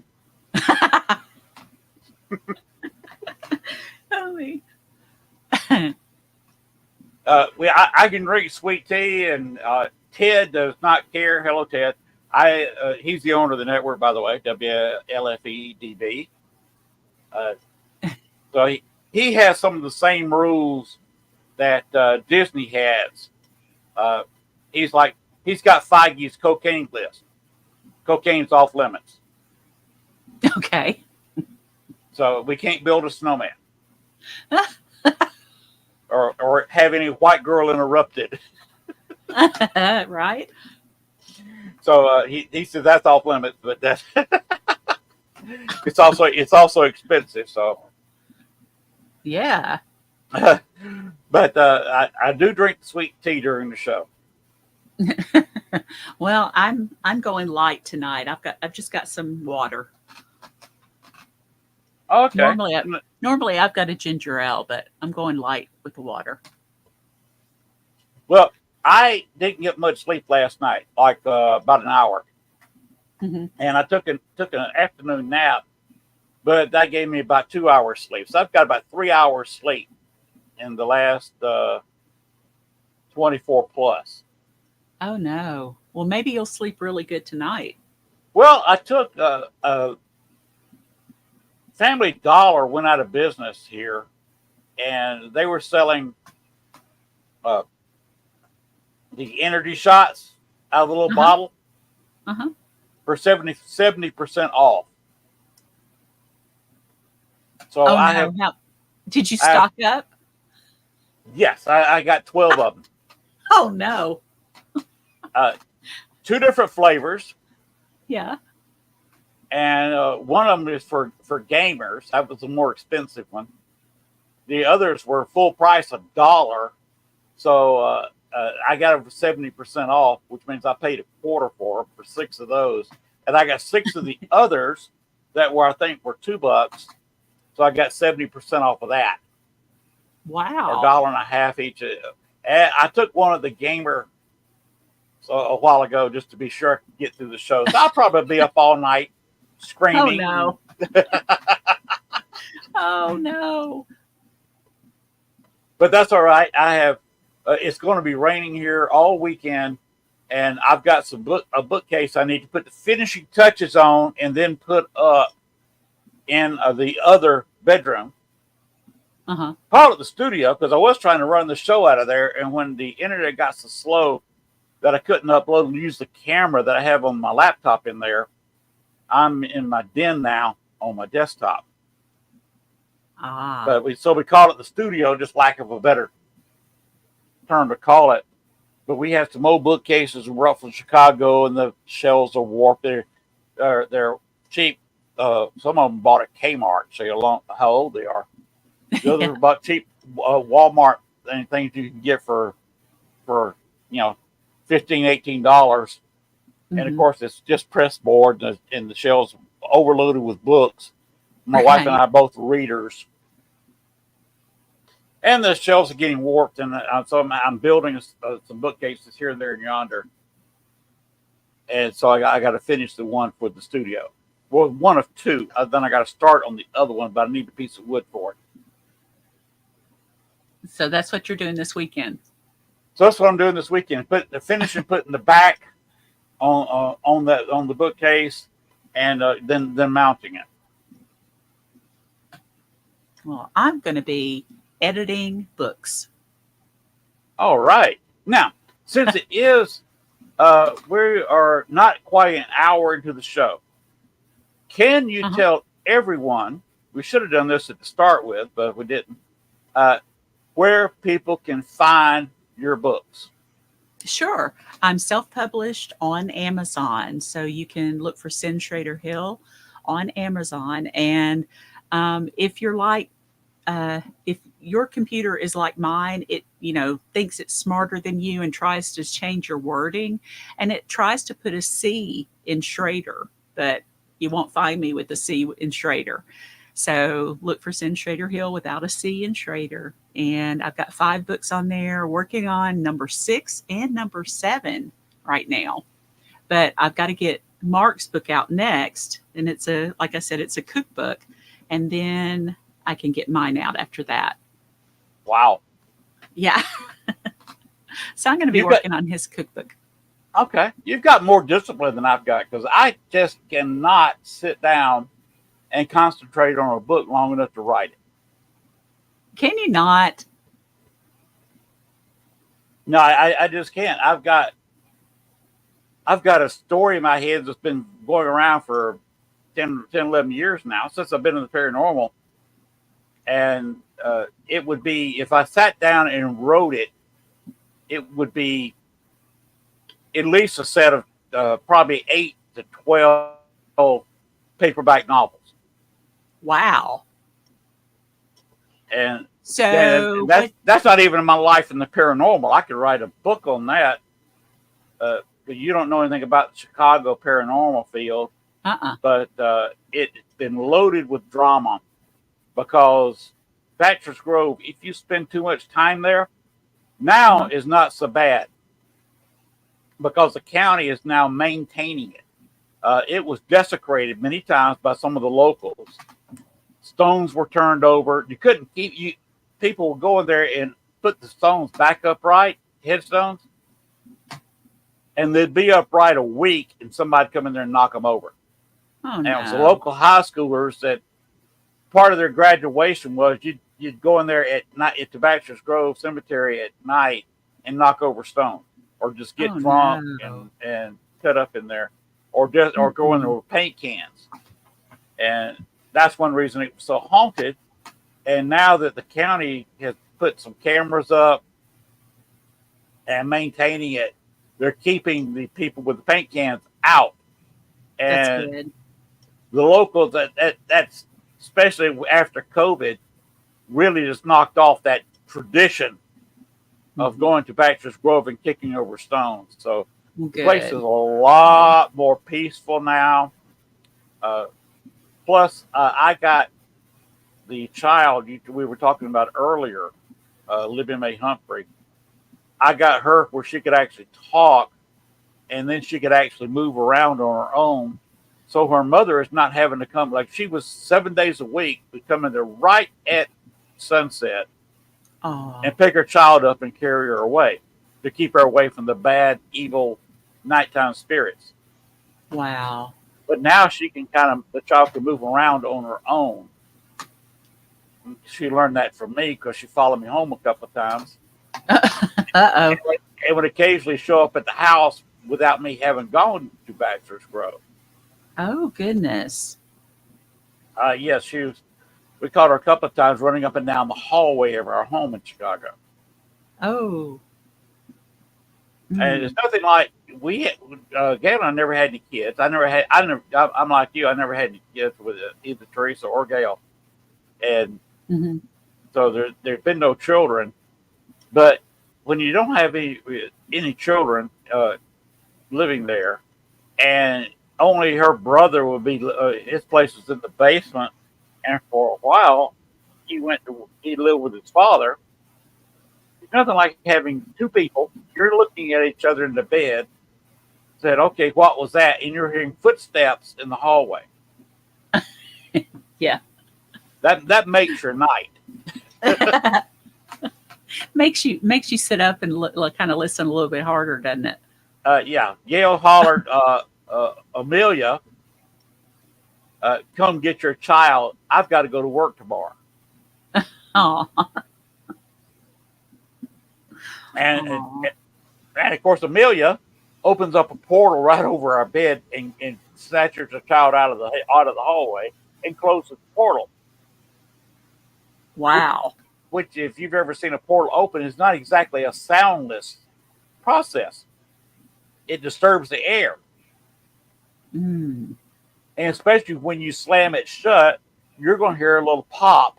Oh, I can drink sweet tea, and Ted does not care. Hello, Ted. He's the owner of the network, by the way, WLFEDB. So he has some of the same rules that Disney has. He's got Feige's cocaine list. Cocaine's off limits, okay. so we can't build a snowman or have any white girl interrupted. Right. So he says that's off limits, but that's it's also expensive. So Yeah. but I do drink sweet tea during the show. Well, I'm going light tonight. I've just got some water. Okay. Normally I've got a ginger ale, but I'm going light with the water. Well, I didn't get much sleep last night, like about an hour, Mm-hmm. and I took an afternoon nap, but that gave me about 2 hours sleep. So I've got about 3 hours sleep in the last 24 plus. Oh no. Well, maybe you'll sleep really good tonight. Well, I took Family Dollar went out of business here, and they were selling the energy shots out of the little Uh-huh. bottle Uh-huh. for 70% off. So Oh I no. have, How, did you stock up? yes, I got 12 of them. Oh no. 2 different flavors, Yeah. and one of them is for gamers. That was the more expensive one. The others were full price $1. So I got them for 70% off, which means I paid a quarter for 6 of those, and I got 6 of the others that were, I think, were $2. So I got 70% off of that, or Wow. $1.50 each. And I took one of the gamer a while ago just to be sure I could get through the show. So I'll probably be up all night Oh screaming. no. Oh no. But that's all right. I have. It's going to be raining here all weekend, and I've got a bookcase I need to put the finishing touches on, and then put up in the other bedroom. Uh-huh. Call it the studio, because I was trying to run the show out of there, and when the internet got so slow that I couldn't upload and use the camera that I have on my laptop in there, I'm in my den now on my desktop. Ah. But we call it the studio, just lack of a better term to call it. But we have some old bookcases in Ruffle, Chicago, and the shelves are warped. They're cheap. Some of them bought at Kmart, so you know how old they are. The others are bought cheap Walmart and things you can get for $15, $18. And of Mhm. course, it's just press board, and the shelves overloaded with books. My wife and I are both readers, and the shelves are getting warped. And so I'm building some bookcases here and there and yonder. And so I got to finish the one for the studio. Well, one of 2. Then I got to start on the other one, but I need a piece of wood for it. So that's what you're doing this weekend. So that's what I'm doing this weekend. Putting the back on the bookcase, and then mounting it. Well, I'm going to be editing books. All right. Now, since it is, we are not quite an hour into the show. Can you Uh-huh. tell everyone? We should have done this at the start with, but we didn't. Uh, where people can find your books? Sure. I'm self-published on Amazon, so you can look for Sin Shrader Hill on Amazon. And if you're like, if your computer is like mine, it thinks it's smarter than you and tries to change your wording, and it tries to put a C in Schrader, but you won't find me with a C in Schrader. So look for Sin Shrader Hill without a C in Schrader. And I've got 5 books on there, working on number 6 and number 7 right now. But I've got to get Mark's book out next. And like I said, it's a cookbook. And then I can get mine out after that. Wow. Yeah. So I'm going to be working on his cookbook. Okay. You've got more discipline than I've got, because I just cannot sit down and concentrate on a book long enough to write it. Can you not? No, I just can't. I've got a story in my head that's been going around for 10, 11 years now, since I've been in the paranormal. And it would be, if I sat down and wrote it, it would be at least a set of probably 8 to 12 paperback novels. Wow. And so that's not even my life in the paranormal. I could write a book on that. But you don't know anything about the Chicago paranormal field. But it's been loaded with drama, because Bachelor's Grove, if you spend too much time there, now is not so bad, because the county is now maintaining it. It was desecrated many times by some of the locals. Stones were turned over. You couldn't people would go in there and put the stones back upright, headstones, and they'd be upright a week, and somebody'd come in there and knock them over. Oh, and no. it was the local high schoolers that part of their graduation was you'd go in there at night at the Bachelor's Grove Cemetery at night and knock over stones, or just get drunk and cut up in there, or go in there with paint cans. And that's one reason it was so haunted. And now that the county has put some cameras up and maintaining it, they're keeping the people with the paint cans out. And that's good. The locals that's especially after COVID really just knocked off that tradition of going to Bachelor's Grove and kicking over stones. So the place is a lot more peaceful now. Plus, I got the child we were talking about earlier, Libby Mae Humphrey. I got her where she could actually talk, and then she could actually move around on her own. So her mother is not having to come, like she was 7 days a week, would come in there right at sunset and pick her child up and carry her away to keep her away from the bad, evil nighttime spirits. Wow. But now she can the child can move around on her own. She learned that from me because she followed me home a couple of times. Uh-oh. And would occasionally show up at the house without me having gone to Bachelor's Grove. Oh, goodness. Yes, we caught her a couple of times running up and down the hallway of our home in Chicago. Oh. And it's nothing like Gail and I never had any kids. I'm like you. I never had any kids with either Teresa or Gail. And so there's been no children. But when you don't have any children living there, and only her brother would be, his place was in the basement, and for a while he lived with his father. It's nothing like having two people. You're looking at each other in the bed. Said, okay, what was that? And you're hearing footsteps in the hallway. Yeah. That makes your night. makes you sit up and kind of listen a little bit harder, doesn't it? Yeah. Gail hollered, Amelia, come get your child. I've got to go to work tomorrow. Oh. And of course, Amelia opens up a portal right over our bed and snatches the child out of the hallway and closes the portal. Wow. Which, if you've ever seen a portal open, is not exactly a soundless process. It disturbs the air, Mm. and especially when you slam it shut, you're going to hear a little pop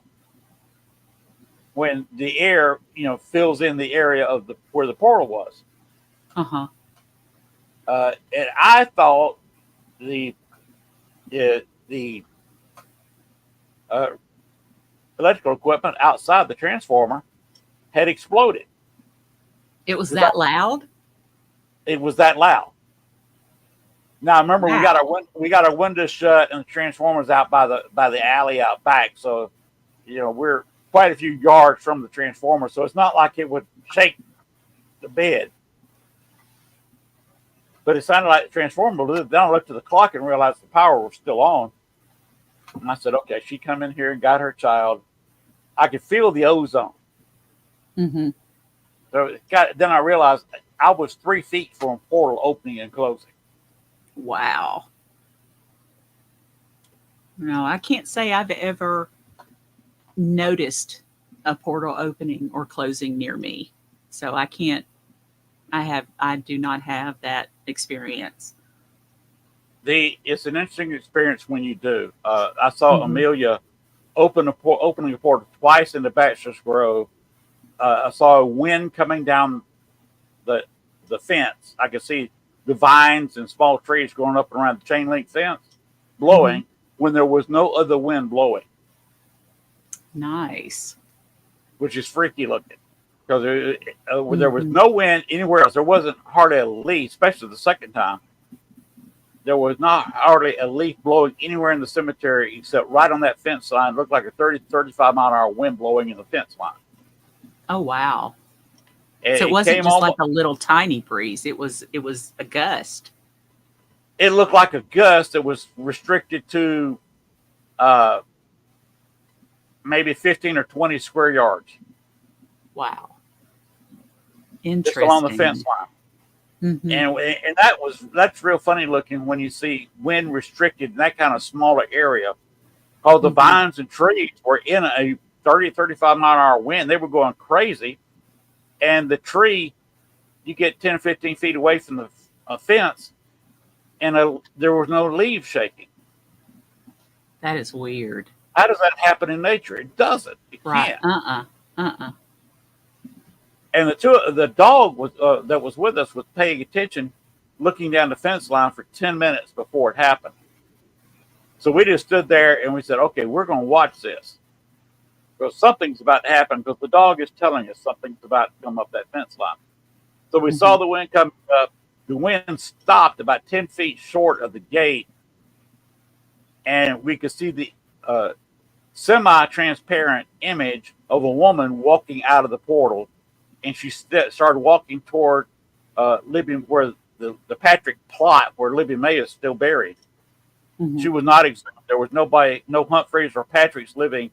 when the air, fills in the area of where the portal was. Uh-huh. And I thought the uh, electrical equipment outside the transformer had exploded. It was that loud? It was that loud. Now remember, Wow. we got our windows shut and the transformers out by the alley out back. So we're quite a few yards from the transformer, so it's not like it would shake the bed. But it sounded like the transformer. Then I looked at the clock and realized the power was still on. And I said, okay, she come in here and got her child. I could feel the ozone. Mm-hmm. So then I realized I was 3 feet from a portal opening and closing. Wow. No, I can't say I've ever noticed a portal opening or closing near me. So I do not have that experience. It's an interesting experience when you do. I saw Mm-hmm. Amelia opening a portal twice in the Bachelor's Grove. I saw a wind coming down the fence. I could see the vines and small trees growing up around the chain link fence blowing when there was no other wind blowing. Nice. Which is freaky looking because there was no wind anywhere else. There wasn't hardly a leaf, especially the second time. There was not hardly a leaf blowing anywhere in the cemetery except right on that fence line. It looked like a 30-35 mile an hour wind blowing in the fence line. Oh, wow. And so it wasn't just like a little tiny breeze. It was a gust. It looked like a gust that was restricted to maybe 15 or 20 square yards. Wow. Interesting. Just along the fence line. Mm-hmm. And that's real funny looking when you see wind restricted in that kind of smaller area. Because the vines and trees were in a 30-35 mile an hour wind. They were going crazy. And the tree, you get 10 or 15 feet away from the fence, and there was no leaves shaking. That is weird. How does that happen in nature? It doesn't. It Right. can't. And the dog that was with us was paying attention, looking down the fence line for 10 minutes before it happened. So we just stood there and we said, okay, we're going to watch this. Because something's about to happen, because the dog is telling us something's about to come up that fence line. So we saw the wind coming up. The wind stopped about 10 feet short of the gate. And we could see the semi-transparent image of a woman walking out of the portal. And she started walking toward Libby, where the Patrick plot, where Libby May is still buried. Mm-hmm. She was not exempt. There was nobody, no Humphreys or Patricks living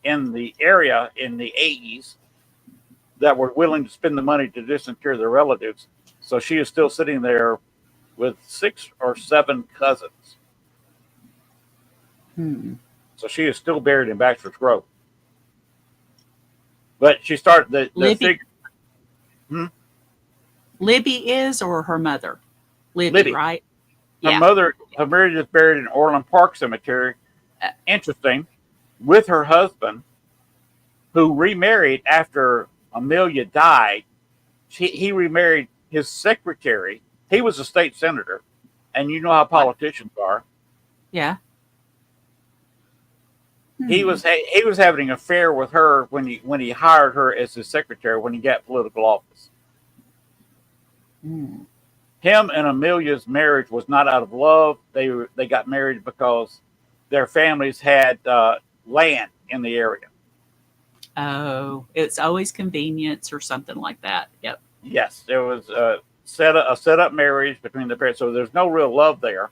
in the area in the 80s that were willing to spend the money to disinter their relatives. So she is still sitting there with 6 or 7 cousins. So she is still buried in Bachelor's Grove. But she started the Libby. figure. Libby is, or her mother? Libby. Right? Her mother is buried in Orland Park Cemetery. Interesting. With her husband, who remarried after Amelia died. He remarried his secretary. He was a state senator, and you know how politicians are. Yeah. He was having an affair with her when he hired her as his secretary when he got political office. Him and Amelia's marriage was not out of love. They got married because their families had land in the area. Oh, it's always convenience or something like that. Yep. Yes, there was a set up marriage between the parents, so there's no real love there.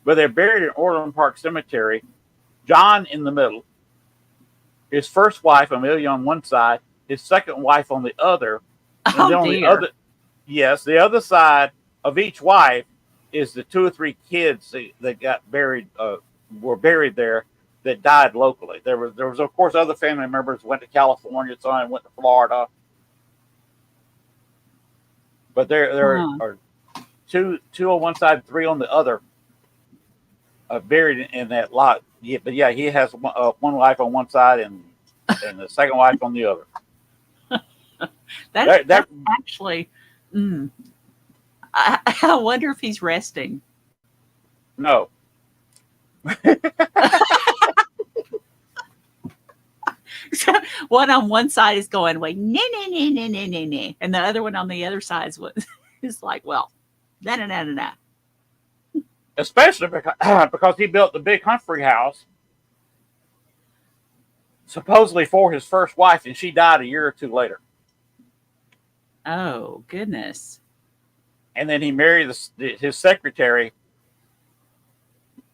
But they're buried in Orland Park Cemetery. John in the middle, his first wife Amelia on one side, his second wife on the other, and on the other. Yes, the other side of each wife is the 2 or 3 kids that got buried, were buried there, that died locally. There was of course other family members went to California, some went to Florida, but there Huh. are two on one side, 3 on the other, buried in that lot. Yeah, but yeah, he has one wife on one side and the second wife on the other. That That's actually. Mm, I wonder if he's resting. no. So one on one side is going, wait, nah, nah, nah, nah, nah, nah, nah. And the other one on the other side is like, well, nah, nah, nah, nah, nah. Especially because he built the big Humphrey house supposedly for his first wife, and she died a year or 2 later. Oh, goodness. And then he married his secretary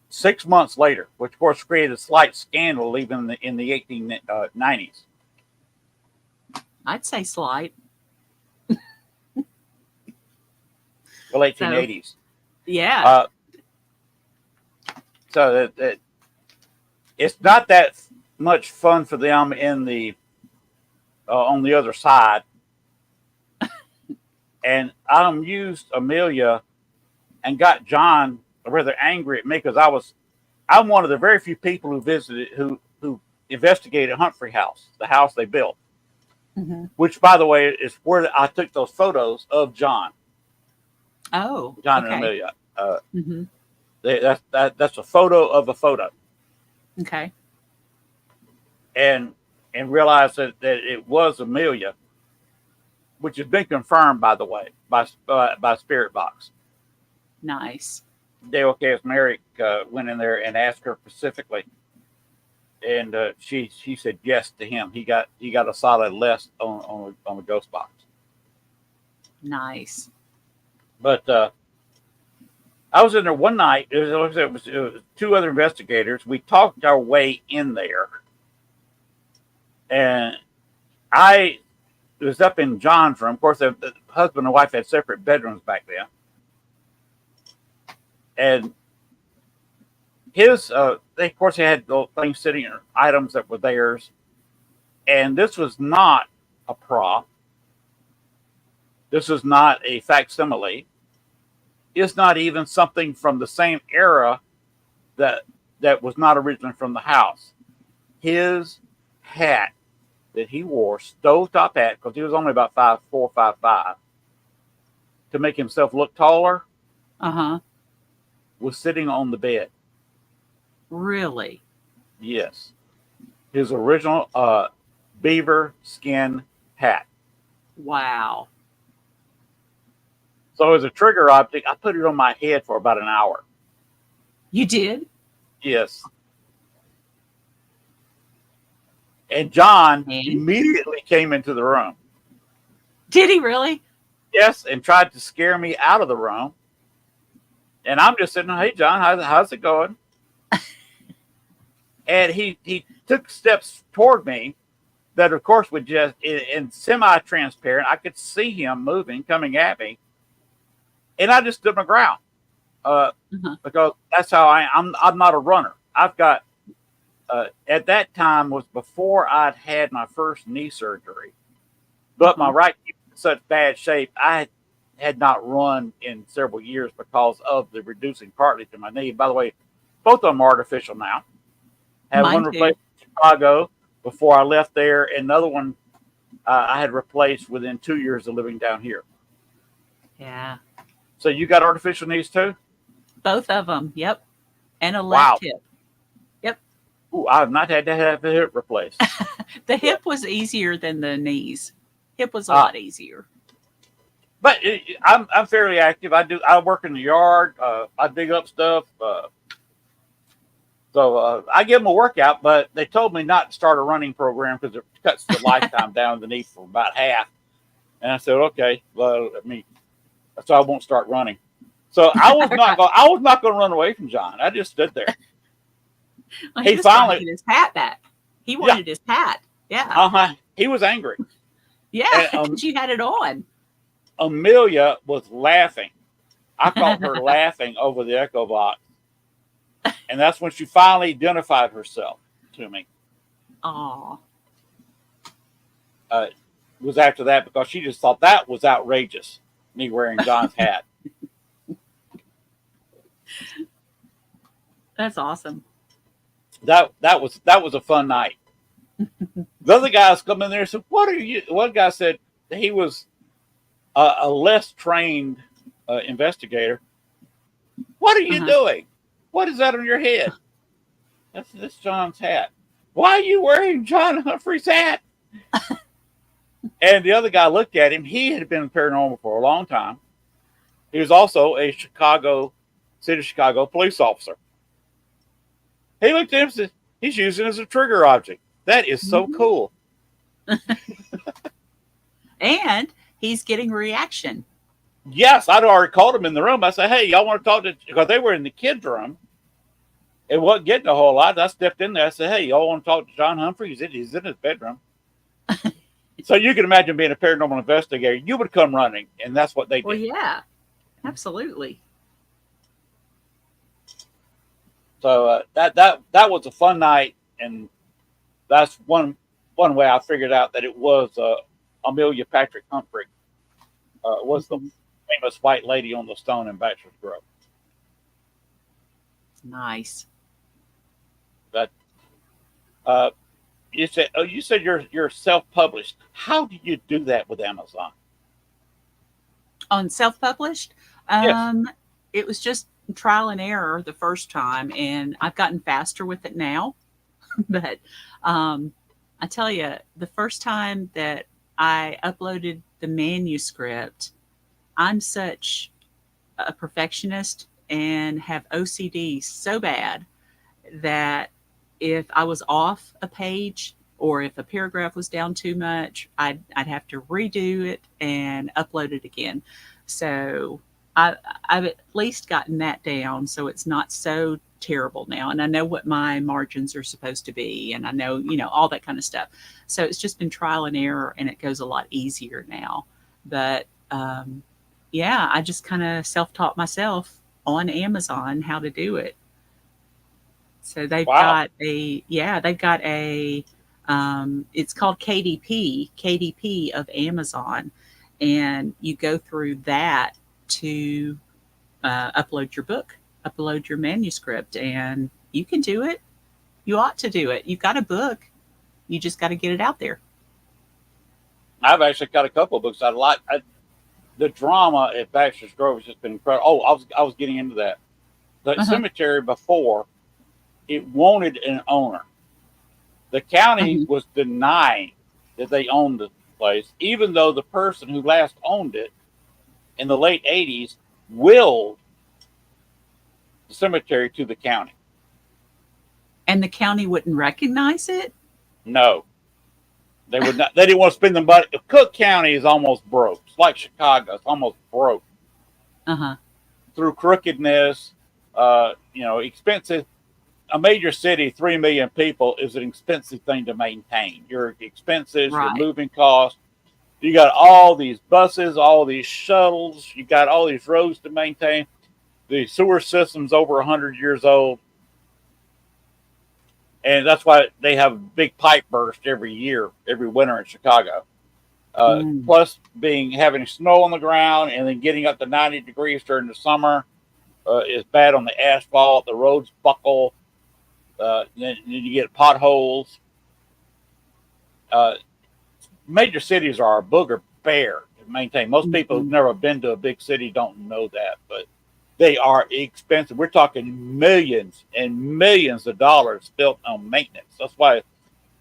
6 months later, which of course created a slight scandal even in the 1890s. I'd say slight. Well, So, 1880s. yeah. So that it's not that much fun for them in the on the other side. And I used Amelia and got John rather angry at me because I'm one of the very few people who visited who investigated Humphrey House, the house they built, Mm-hmm. which by the way is where I took those photos of John Oh, and okay. Amelia. Mm-hmm. That's a photo of a photo, Okay. and realized that it was Amelia, which has been confirmed by the way by Spirit Box. Nice. Dale K.S. Merrick went in there and asked her specifically, and she said yes to him. He got a solid list on the ghost box. Nice. But I was in there one night. It was 2 other investigators. We talked our way in there, and I was up in John's room. Of course, the husband and wife had separate bedrooms back then, and his they of course had the things sitting, items that were theirs, and this was not a prop. This is not a facsimile. It's not even something from the same era that was not originally from the house. His hat that he wore, stovetop hat, because he was only about 5'4", 5'5", to make himself look taller, Uh-huh. was sitting on the bed. Really? Yes. His original beaver skin hat. Wow. So as a trigger object, I put it on my head for about an hour. You did? Yes. And John And? immediately came into the room. Did he really? Yes, and tried to scare me out of the room. And I'm just sitting there, hey, John, how's it going? And he took steps toward me that, of course, would just, in semi-transparent, I could see him moving, coming at me. And I just stood my ground because that's how I'm not a runner. I've got, at that time was before I'd had my first knee surgery, but my right knee was in such bad shape, I had not run in several years because of the reducing cartilage in my knee. By the way, both of them are artificial now. Had Mine one too. replaced in Chicago before I left there, and another one I had replaced within 2 years of living down here. Yeah. So you got artificial knees too? Both of them. Yep. And a left hip. Yep. Ooh, I've not had to have a hip replaced. The hip was easier than the knees. Hip was a lot easier. But I'm fairly active. I work in the yard. I dig up stuff. So I give them a workout, but they told me not to start a running program because it cuts the lifetime down the knee for about half. And I said, okay, well, so I won't start running. So I was not going to run away from John. I just stood there. Well, he was finally trying to get his hat back. He wanted his hat. Yeah. He was angry. Yeah, And, because you had it on. Amelia was laughing. I caught her laughing over the echo box. And that's when she finally identified herself to me. Aw. Was after that because she just thought that was outrageous, me wearing John's hat. That's awesome. That was a fun night. The other guys come in there and said, "What are you?" One guy said he was a less trained investigator. What are you doing? What is that on your head? That's John's hat. Why are you wearing John Humphrey's hat? And the other guy looked at him. He had been paranormal for a long time. He was also a city of Chicago police officer. He looked at him and said, he's using it as a trigger object. That is so cool. And he's getting reaction. Yes, I'd already called him in the room. I said, hey, y'all want to talk to, because they were in the kids' room. It wasn't getting a whole lot. I stepped in there. I said, hey, y'all want to talk to John Humphrey? He's in his bedroom. So you can imagine being a paranormal investigator. You would come running, and that's what they did. Well, yeah, absolutely. So that was a fun night, and that's one way I figured out that it was Amelia Patrick Humphrey was the famous white lady on the stone in Bachelor's Grove. Nice. But you said you're self-published. How do you do that with Amazon? On self-published, Yes. It was just trial and error the first time, and I've gotten faster with it now. But I tell you, the first time that I uploaded the manuscript, I'm such a perfectionist and have OCD so bad that if I was off a page or if a paragraph was down too much, I'd have to redo it and upload it again. So I've at least gotten that down, so it's not so terrible now. And I know what my margins are supposed to be, and I know, all that kind of stuff. So it's just been trial and error, and it goes a lot easier now. But yeah, I just kind of self-taught myself on Amazon how to do it. So they've got a it's called KDP of Amazon, and you go through that to upload your book, upload your manuscript, and you can do it. You ought to do it. You've got a book. You just got to get it out there. I've actually got a couple of books I like. The drama at Bachelor's Grove has just been incredible. Oh, I was getting into that. The cemetery before, it wanted an owner. The county was denying that they owned the place, even though the person who last owned it in the late 80s willed the cemetery to the county. And the county wouldn't recognize it? No. They would not. They didn't want to spend the money. Cook County is almost broke. It's like Chicago. It's almost broke. Through crookedness, expensive. A major city, 3 million people, is an expensive thing to maintain. Your expenses, your moving costs. You got all these buses, all these shuttles. You got all these roads to maintain. The sewer system's over 100 years old. And that's why they have a big pipe burst every year, every winter in Chicago. Plus having snow on the ground and then getting up to 90 degrees during the summer is bad on the asphalt. The roads buckle. Then you get potholes. Major cities are a booger bear to maintain. Most people who've never been to a big city don't know that, but they are expensive. We're talking millions and millions of dollars spent on maintenance. That's why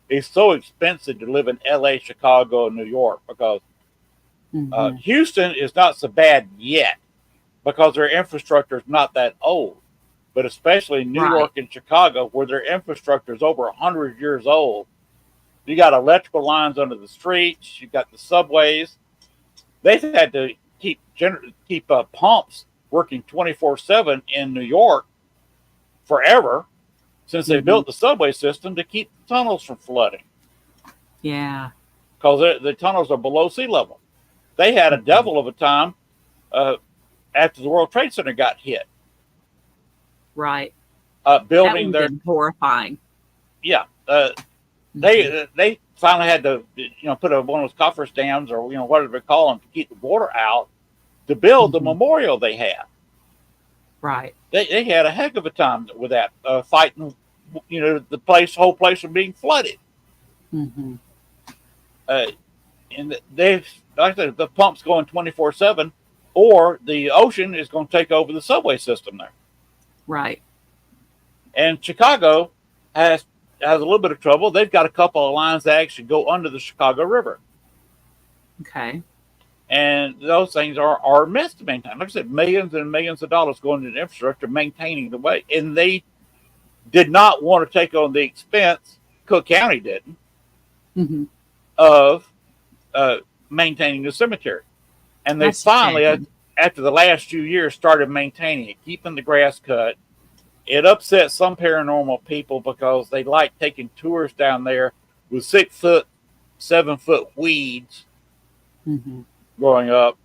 it's so expensive to live in LA, Chicago, and New York, because Houston is not so bad yet because their infrastructure is not that old. But especially New York and Chicago, where their infrastructure is over 100 years old. You got electrical lines under the streets. You got the subways. They've had to keep pumps working 24/7 in New York forever since they built the subway system to keep the tunnels from flooding. Yeah. Because the tunnels are below sea level. They had a devil of a time after the World Trade Center got hit. Right. That would Building have their been horrifying. yeah. They finally had to put one of those coffer dams or whatever they call them to keep the water out to build the memorial they had. Right. They had a heck of a time with that fighting. The whole place was being flooded. Mm-hmm. And like I said, the pump's going 24/7, or the ocean is going to take over the subway system there. Right. And Chicago has a little bit of trouble. They've got a couple of lines that actually go under the Chicago River. Okay. And those things are a mess to maintain. Like I said, millions and millions of dollars going into infrastructure maintaining the way. And they did not want to take on the expense, Cook County didn't, of maintaining the cemetery. And they finally, after the last few years, started maintaining it, keeping the grass cut. It upset some paranormal people because they like taking tours down there with 6 foot, 7 foot weeds growing up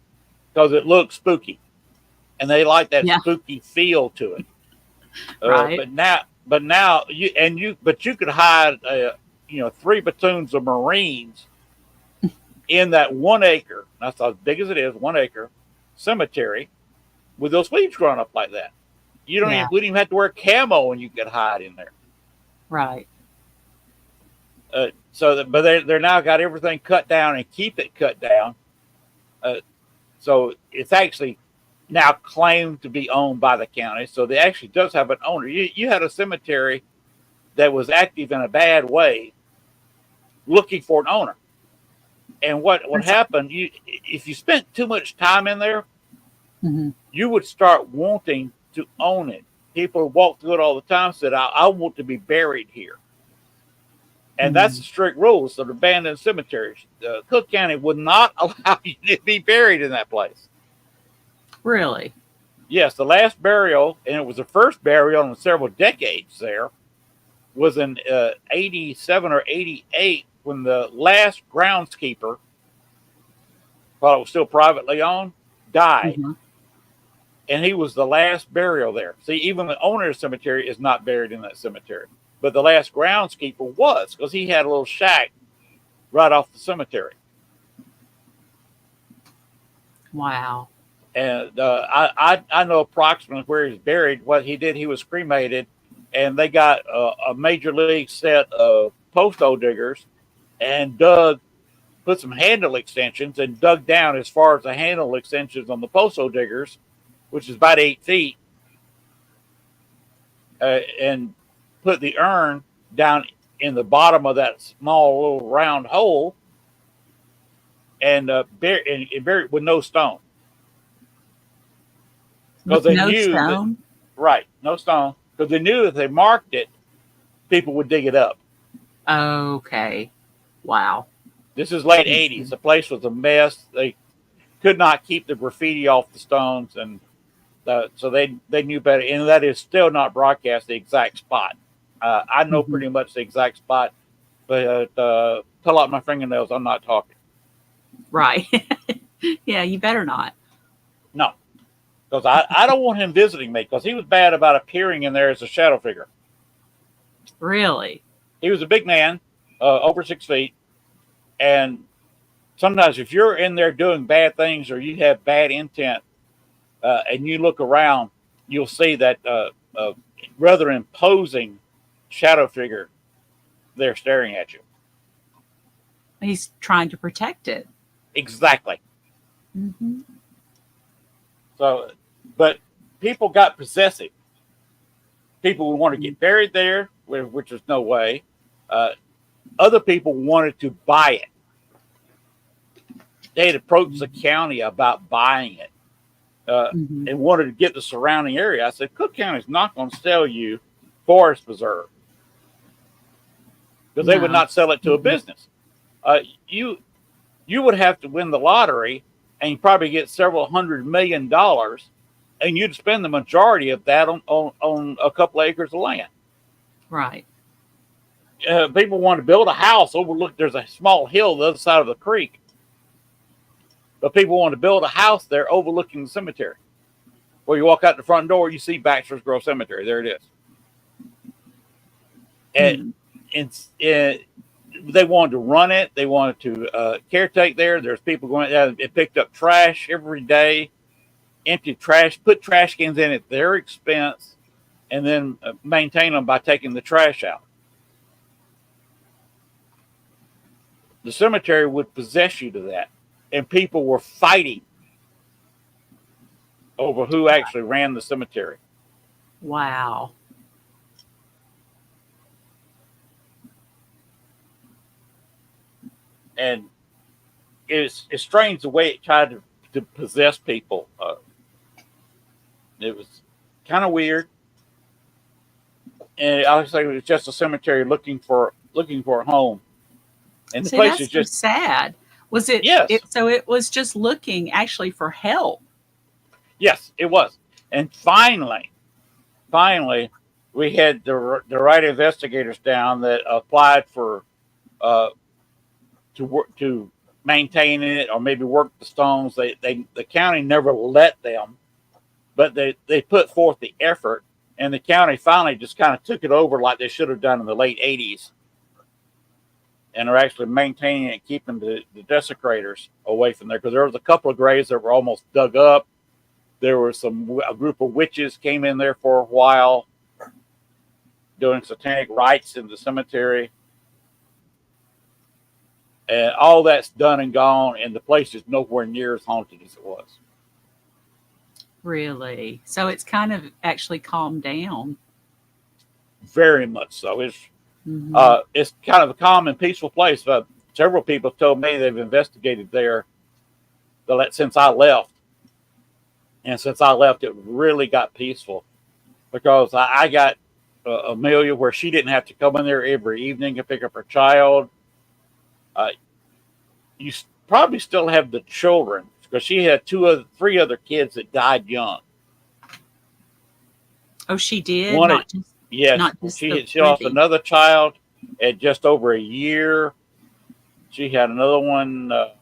because it looks spooky, and they like that spooky feel to it. Right. But now you could hide 3 platoons of Marines in that 1 acre. That's as big as it is, 1 acre cemetery with those weeds growing up like that. We didn't even have to wear camo, and you could hide in there. Right. But they're now got everything cut down and keep it cut down. So it's actually now claimed to be owned by the county. So they actually does have an owner. You had a cemetery that was active in a bad way, looking for an owner. And what happened? If you spent too much time in there, you would start wanting to own it. People walk through it all the time, said, I want to be buried here. And that's the strict rules of abandoned cemeteries. Cook County would not allow you to be buried in that place. Really? Yes, the last burial, and it was the first burial in several decades there, was in 87 or 88 when the last groundskeeper, while it was still privately owned, died. And he was the last burial there. See, even the owner of the cemetery is not buried in that cemetery. But the last groundskeeper was, because he had a little shack right off the cemetery. Wow. And I know approximately where he's buried. What he did, he was cremated, and they got a major league set of post hole diggers and put some handle extensions and dug down as far as the handle extensions on the post hole diggers, which is about 8 feet, and put the urn down in the bottom of that small little round hole and buried it with no stone. Because they knew that, right, no stone. Because they knew if they marked it, people would dig it up. Okay. Wow. This is late 80s. The place was a mess. They could not keep the graffiti off the stones, and so they knew better. And that is still not broadcast the exact spot. I know pretty much the exact spot, but pull out my fingernails, I'm not talking. Right. Yeah, you better not. No. Because I don't want him visiting me, because he was bad about appearing in there as a shadow figure. Really? He was a big man, over 6 feet. And sometimes if you're in there doing bad things or you have bad intent and you look around, you'll see that rather imposing shadow figure there staring at you. He's trying to protect it. Exactly. So, but people got possessive. People would want to get buried there, which is no way. Other people wanted to buy it. They had approached the county about buying it and wanted to get the surrounding area. I said, Cook County is not going to sell you Forest Preserve because they would not sell it to a business. You would have to win the lottery and probably get several $100 million, and you'd spend the majority of that on a couple of acres of land. Right. People want to build a house overlook. There's a small hill the other side of the creek, But people want to build a house there overlooking the cemetery. Where you walk out the front door, you see Baxter's Grove Cemetery. There it is. And they wanted to run it. They wanted to caretake there. There's people going out. It picked up trash every day, empty trash, put trash cans in at their expense, and then maintain them by taking the trash out. The cemetery would possess you to that. And people were fighting over who actually ran the cemetery. Wow. And it's strange the way it tried to possess people. It was kind of weird. And I would say it was just a cemetery looking for a home. And the place is just sad. Was it? Yes. So it was just looking actually for help. Yes, it was. And finally, we had the right investigators down that applied for to maintain it or maybe work the stones. The county never let them, but they put forth the effort, and the county finally just kind of took it over like they should have done in the late 80s, and are actually maintaining it, keeping the desecrators away from there, because there was a couple of graves that were almost dug up. There were a group of witches came in there for a while doing satanic rites in the cemetery. And all that's done and gone, and the place is nowhere near as haunted as it was. Really? So it's kind of actually calmed down. Very much so. It's kind of a calm and peaceful place. Several people have told me they've investigated there since I left. And since I left, it really got peaceful, because I got Amelia where she didn't have to come in there every evening to pick up her child. You probably still have the children, because she had three other kids that died young. Oh, she did? She lost another child at just over a year. She had another one that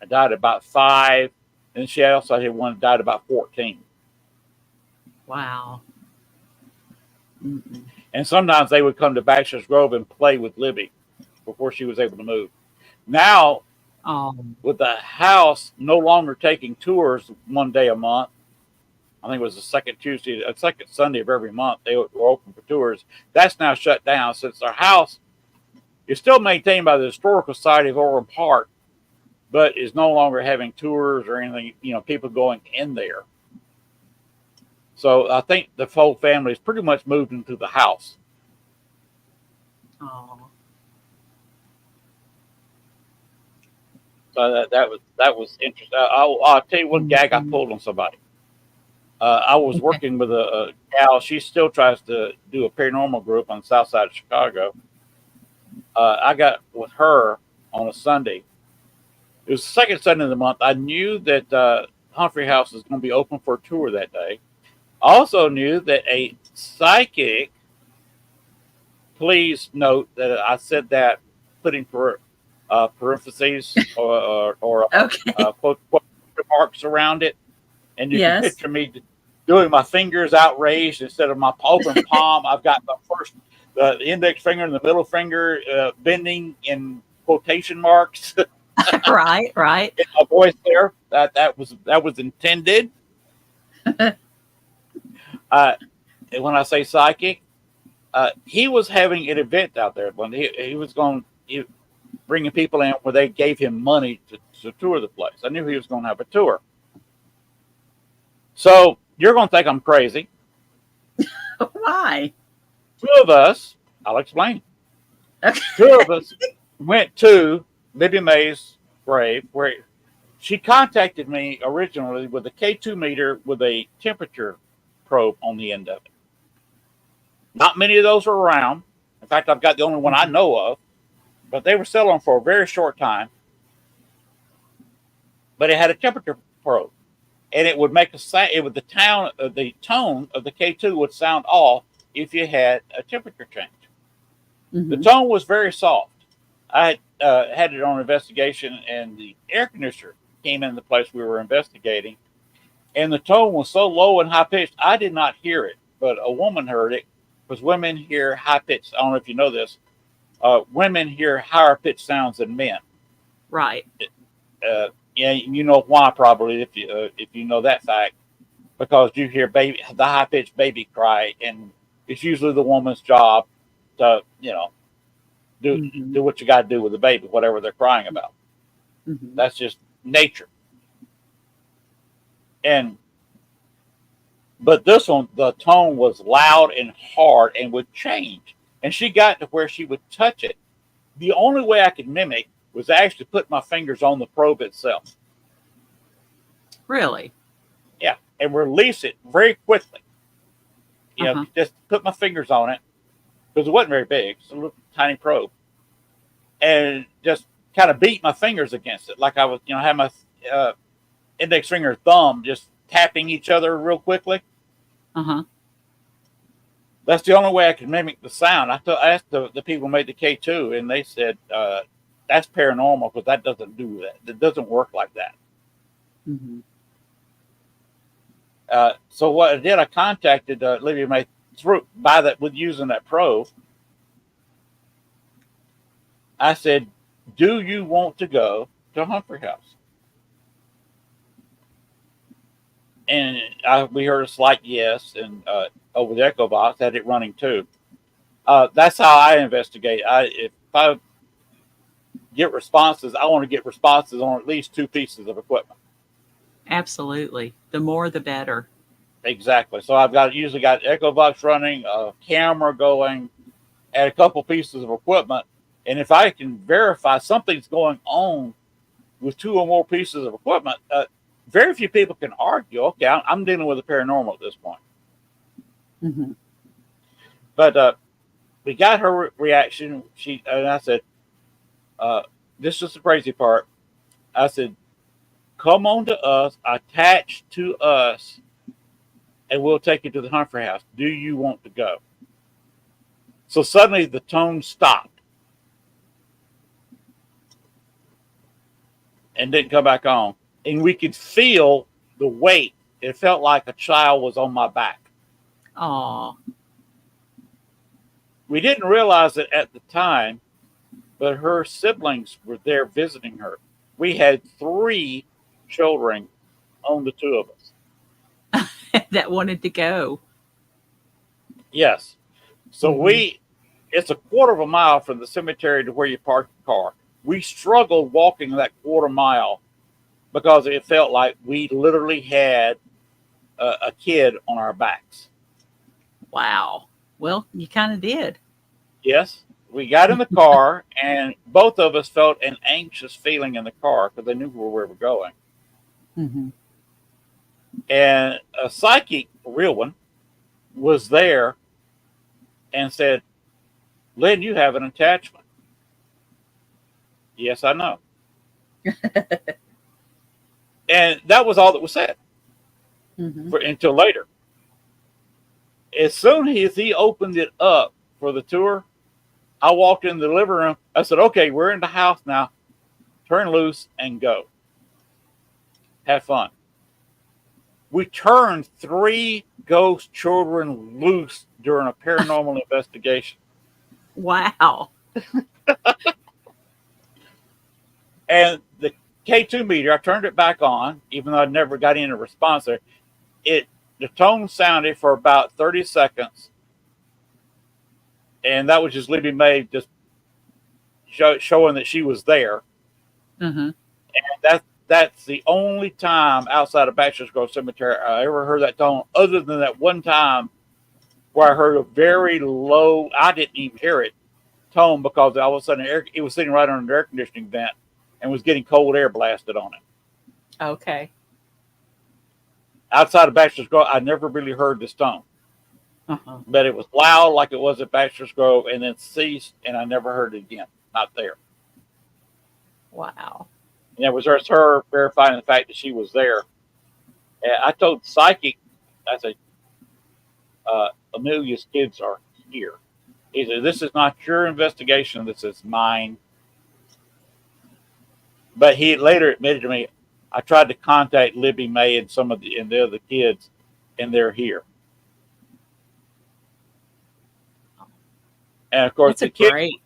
died about 5. And she also had one that died about 14. Wow. Mm-mm. And sometimes they would come to Baxter's Grove and play with Libby before she was able to move. Now, with the house no longer taking tours one day a month, I think it was the second Sunday of every month, they were open for tours. That's now shut down, since our house is still maintained by the Historical Society of Orland Park, but is no longer having tours or anything, people going in there. So I think the whole family has pretty much moved into the house. Oh. So that was interesting. I'll tell you one gag I pulled on somebody. I was working with a gal. She still tries to do a paranormal group on the south side of Chicago. I got with her on a Sunday. It was the second Sunday of the month. I knew that Humphrey House was going to be open for a tour that day. I also knew that a psychic, please note that I said that putting parentheses or quote marks around it. And you can picture me doing my fingers outraised instead of my open palm. I've got the index finger and the middle finger bending in quotation marks. Right. In my voice there. That was intended. When I say psychic, he was having an event out there. When he was bringing people in where they gave him money to tour the place. I knew he was going to have a tour. So you're going to think I'm crazy. Why? 2 of us, I'll explain. Okay. 2 of us went to Libby May's grave, where she contacted me originally with a K2 meter with a temperature probe on the end of it. Not many of those are around. In fact, I've got the only one I know of, but they were selling for a very short time. But it had a temperature probe, and it would make the tone of the K2 would sound off if you had a temperature change. Mm-hmm. The tone was very soft. I had it on investigation, and the air conditioner came in the place we were investigating, and the tone was so low and high pitched, I did not hear it, but a woman heard it because women hear high pitched. I don't know if you know this. Women hear higher pitched sounds than men. Right. Yeah, you know why probably if you know that fact, because you hear the high pitched baby cry, and it's usually the woman's job to do what you got to do with the baby, whatever they're crying about. Mm-hmm. That's just nature. But this one, the tone was loud and hard and would change. And she got to where she would touch it. The only way I could mimic was actually put my fingers on the probe itself. Really? Yeah, and release it very quickly. Just put my fingers on it because it wasn't very big. It's a little tiny probe, and just kind of beat my fingers against it, like I was, have my index finger and thumb just tapping each other real quickly. That's the only way I could mimic the sound. I asked the people who made the K2, and they said that's paranormal because that doesn't do that. It doesn't work like that. Mm-hmm. So what I did, I contacted Libby May with using that probe. I said, "Do you want to go to Humphrey House?" And we heard a slight yes, and over the echo box had it running too. That's how I investigate. If I get responses, I want to get responses on at least 2 pieces of equipment. Absolutely. The more, the better. Exactly. So I've usually got echo box running, a camera going, and a couple pieces of equipment. And if I can verify something's going on with 2 or more pieces of equipment, very few people can argue, okay, I'm dealing with the paranormal at this point. Mm-hmm. But we got her reaction. And I said, this is the crazy part. I said, come on to us, attach to us, and we'll take you to the Humphrey House. Do you want to go? So suddenly the tone stopped and didn't come back on. And we could feel the weight. It felt like a child was on my back. Aw. We didn't realize it at the time, but her siblings were there visiting her. We had 3 children on the 2 of us. That wanted to go. Yes. So it's a quarter of a mile from the cemetery to where you park the car. We struggled walking that quarter mile because it felt like we literally had a kid on our backs. Wow. Well, you kind of did. Yes. We got in the car, and both of us felt an anxious feeling in the car because they knew where we were going. Mm-hmm. And a psychic, a real one, was there and said, Lynn, you have an attachment. Yes, I know. And that was all that was said until later. As soon as he opened it up for the tour, I walked in the living room. I said, okay, we're in the house now. Turn loose and go. Have fun. We turned 3 ghost children loose during a paranormal investigation. Wow. And the K2 meter, I turned it back on, even though I never got any response there. The tone sounded for about 30 seconds. And that was just Libby May just showing that she was there. Mm-hmm. And that's the only time outside of Bachelor's Grove Cemetery I ever heard that tone, other than that one time where I heard a very low, I didn't even hear it, tone because all of a sudden it was sitting right on an air conditioning vent and was getting cold air blasted on it. Okay. Outside of Bachelor's Grove, I never really heard this tone. But it was loud like it was at Bachelor's Grove and then ceased, and I never heard it again. Not there. Wow. And it was just her verifying the fact that she was there. And I told Psychic, I said, Amelia's kids are here. He said, this is not your investigation. This is mine. But he later admitted to me, I tried to contact Libby May and some of the other kids, and they're here. And of course, That's a the kids, great.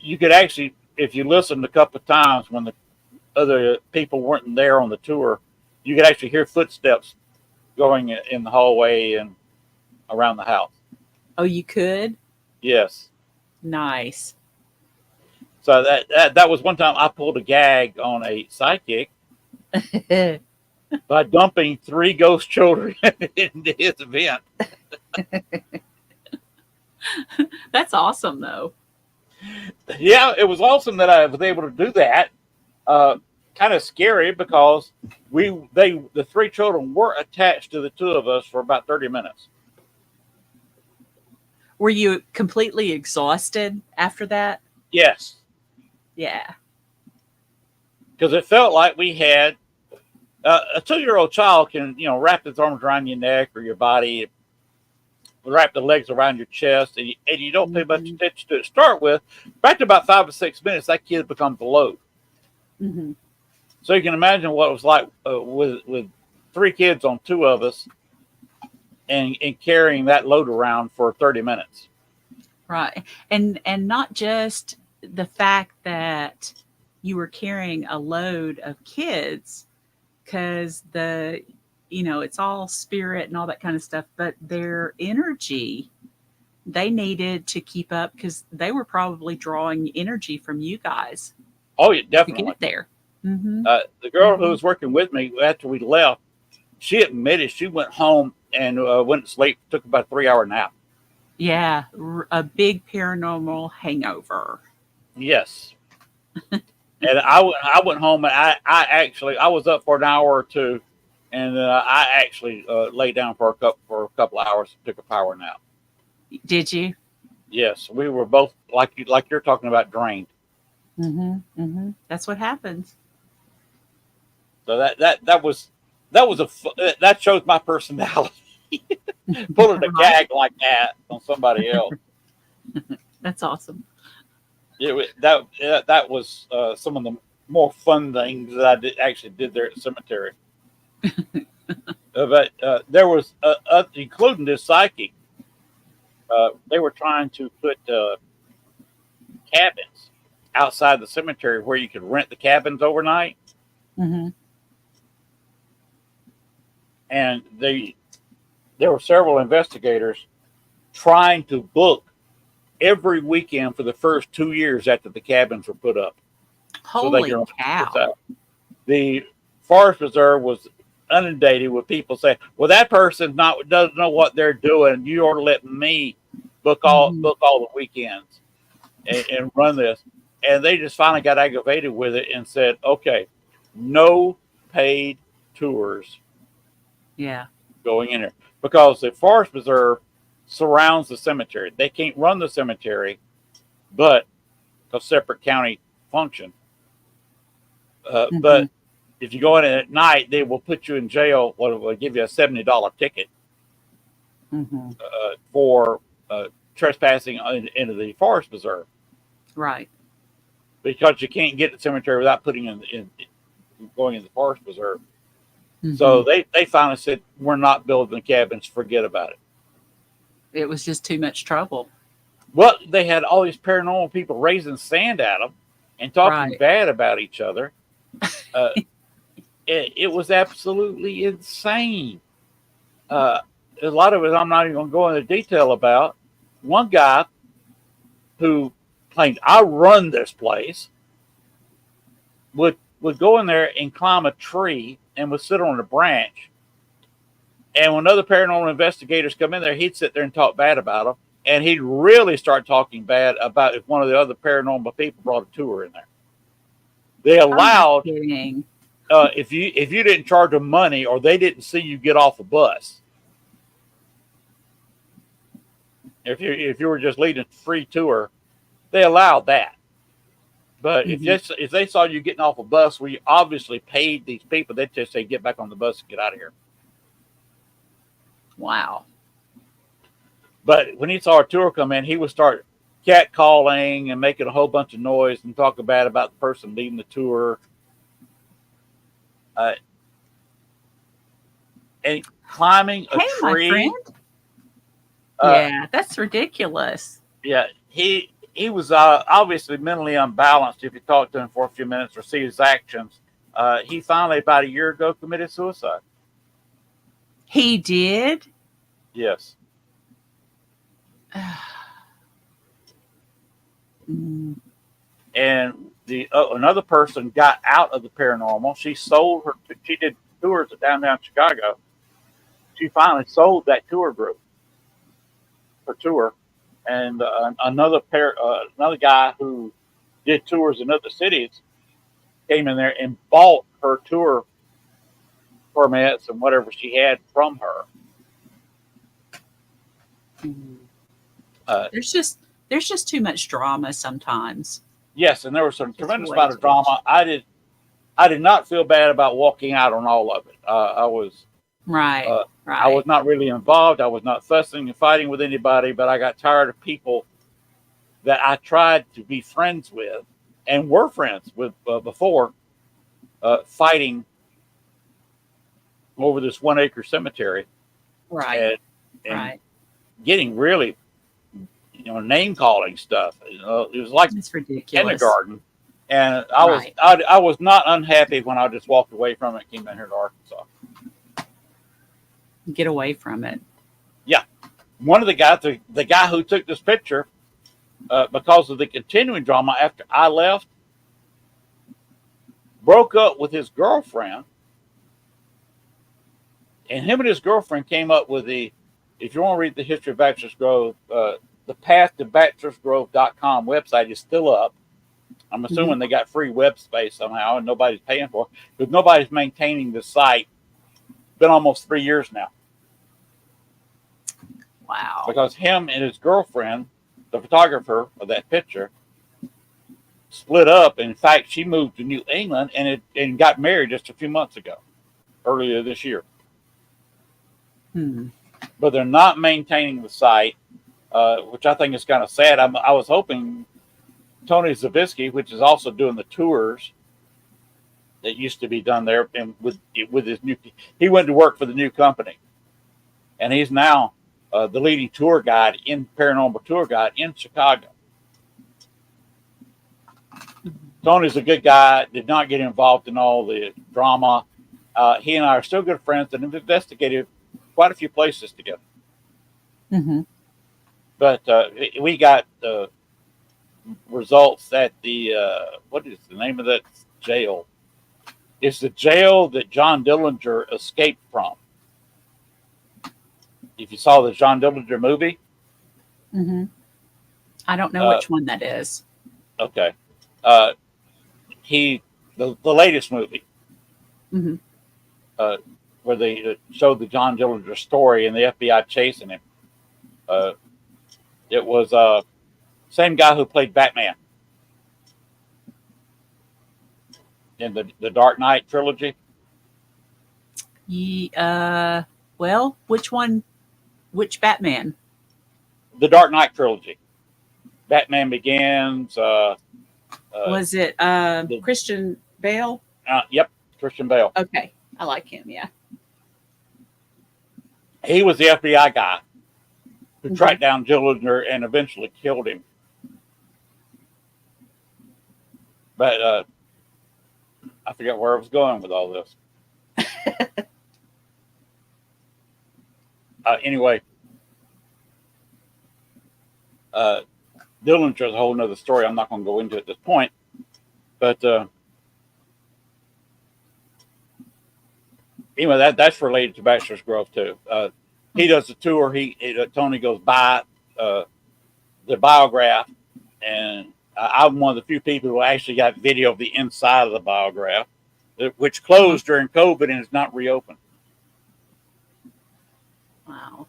you could actually, if you listened a couple of times when the other people weren't there on the tour, you could actually hear footsteps going in the hallway and around the house. Oh, you could? Yes. Nice. So that was one time I pulled a gag on a psychic by dumping 3 ghost children into his event. That's awesome, though. Yeah, it was awesome that I was able to do that. Kind of scary because the 3 children were attached to the 2 of us for about 30 minutes. Were you completely exhausted after that? Yes, Yeah. because it felt like we had a 2-year-old child can wrap his arms around your neck or your body, wrap the legs around your chest, and you don't pay much attention to it to start with. Back to about 5 or 6 minutes, that kid becomes a load. Mm-hmm. So you can imagine what it was like with 3 kids on 2 of us, and carrying that load around for 30 minutes. Right. And not just the fact that you were carrying a load of kids, because it's all spirit and all that kind of stuff, but their energy, they needed to keep up because they were probably drawing energy from you guys Oh, yeah, to definitely. get there. Mm-hmm. The girl who was working with me after we left, she admitted she went home and went to sleep, took about a 3-hour nap. Yeah, a big paranormal hangover. Yes. And I went home and I was up for an hour or 2, and I actually lay down for a couple hours, took a power nap. Did you? Yes, we were both like you're talking about, drained. Mm-hmm. Mm-hmm. That's what happens. So that shows my personality. Pulling a gag like that on somebody else. That's awesome. That was some of the more fun things that I actually did there at the cemetery. But there was, including this psychic, they were trying to put cabins outside the cemetery where you could rent the cabins overnight. Mm-hmm. And there were several investigators trying to book every weekend for the first 2 years after the cabins were put up. Holy cow. The Forest Reserve was inundated with people saying, well, that person doesn't know what they're doing. You ought to let me book all the weekends and run this. And they just finally got aggravated with it and said, okay, no paid tours Yeah. going in there. Because the Forest Reserve surrounds the cemetery. They can't run the cemetery, but a separate county function. But if you go in at night, they will put you in jail. Will give you a $70 ticket for trespassing into the Forest Reserve. Right. Because you can't get to the cemetery without putting going in the Forest Reserve. So they finally said, we're not building the cabins. Forget about it. It was just too much trouble. Well, they had all these paranormal people raising sand at them and talking bad about each other. It was absolutely insane. A lot of it I'm not even going to go into detail about. One guy who claimed, I run this place, would go in there and climb a tree and would sit on a branch. And when other paranormal investigators come in there, he'd sit there and talk bad about them. And he'd really start talking bad about if one of the other paranormal people brought a tour in there. They allowed, if you didn't charge them money or they didn't see you get off a bus, if you were just leading a free tour, they allowed that. But if they saw you getting off a bus where you obviously paid these people, they'd just say, get back on the bus and get out of here. Wow. But when he saw a tour come in, he would start catcalling and making a whole bunch of noise and talking bad about the person leading the tour. uh, and climbing a Hey, my tree. friend. Uh, Yeah, that's ridiculous. yeah, he was obviously mentally unbalanced. If you talk to him for a few minutes or see his actions, he finally about a year ago committed suicide. He did. Yes. Mm. And the another person got out of the paranormal. She sold her. She did tours at downtown Chicago. She finally sold that tour group, her tour, and another guy who did tours in other cities came in there and bought her tour permits and whatever she had from her. Uh, There's just too much drama sometimes. yes, and there was some Just tremendous way amount of too much. drama. I did not feel bad about walking out on all of it. I was Right. I was Right. not really involved. I was not fussing and fighting with anybody, but I got tired of people that I tried to be friends with and were friends with before fighting over this 1 acre cemetery Right. and Right. getting really, name calling stuff. It was like It's ridiculous. kindergarten. And Right. I was not unhappy when I just walked away from it and came down here to Arkansas. Get away from it. Yeah. One of the guys, the guy who took this picture, because of the continuing drama after I left, broke up with his girlfriend. And him and his girlfriend came up with if you want to read the history of Bachelor's Grove, the path to bachelorsgrove.com website is still up. I'm assuming they got free web space somehow and nobody's paying for it because nobody's maintaining the site. It's been almost 3 years now. Wow. Because him and his girlfriend, the photographer of that picture, split up. In fact, she moved to New England and got married just a few months ago, earlier this year. But they're not maintaining the site, which I think is kind of sad. I was hoping Tony Zabisky, which is also doing the tours that used to be done there, and with his he went to work for the new company, and he's now the leading tour guide paranormal tour guide in Chicago. Tony's a good guy. Did not get involved in all the drama. He and I are still good friends and have investigated quite a few places together. But we got results at the what is the name of that jail? It's the jail that John Dillinger escaped from. If you saw the John Dillinger movie, I don't know which one that is. Okay, the latest movie, where they showed the John Dillinger story and the FBI chasing him. It was same guy who played Batman in the Dark Knight trilogy. Well, which one? Which Batman? The Dark Knight trilogy. Batman Begins. Was it Christian Bale? Yep, Christian Bale. Okay, I like him. Yeah. He was the FBI guy who tracked down Dillinger and eventually killed him. But I forget where I was going with all this. Anyway, Dillinger is a whole nother story. I'm not going to go into at this point. But anyway, that's related to Bachelor's Grove too. He does a tour. Tony goes by the biograph, and I'm one of the few people who actually got video of the inside of the biograph, which closed during COVID and is not reopened. Wow.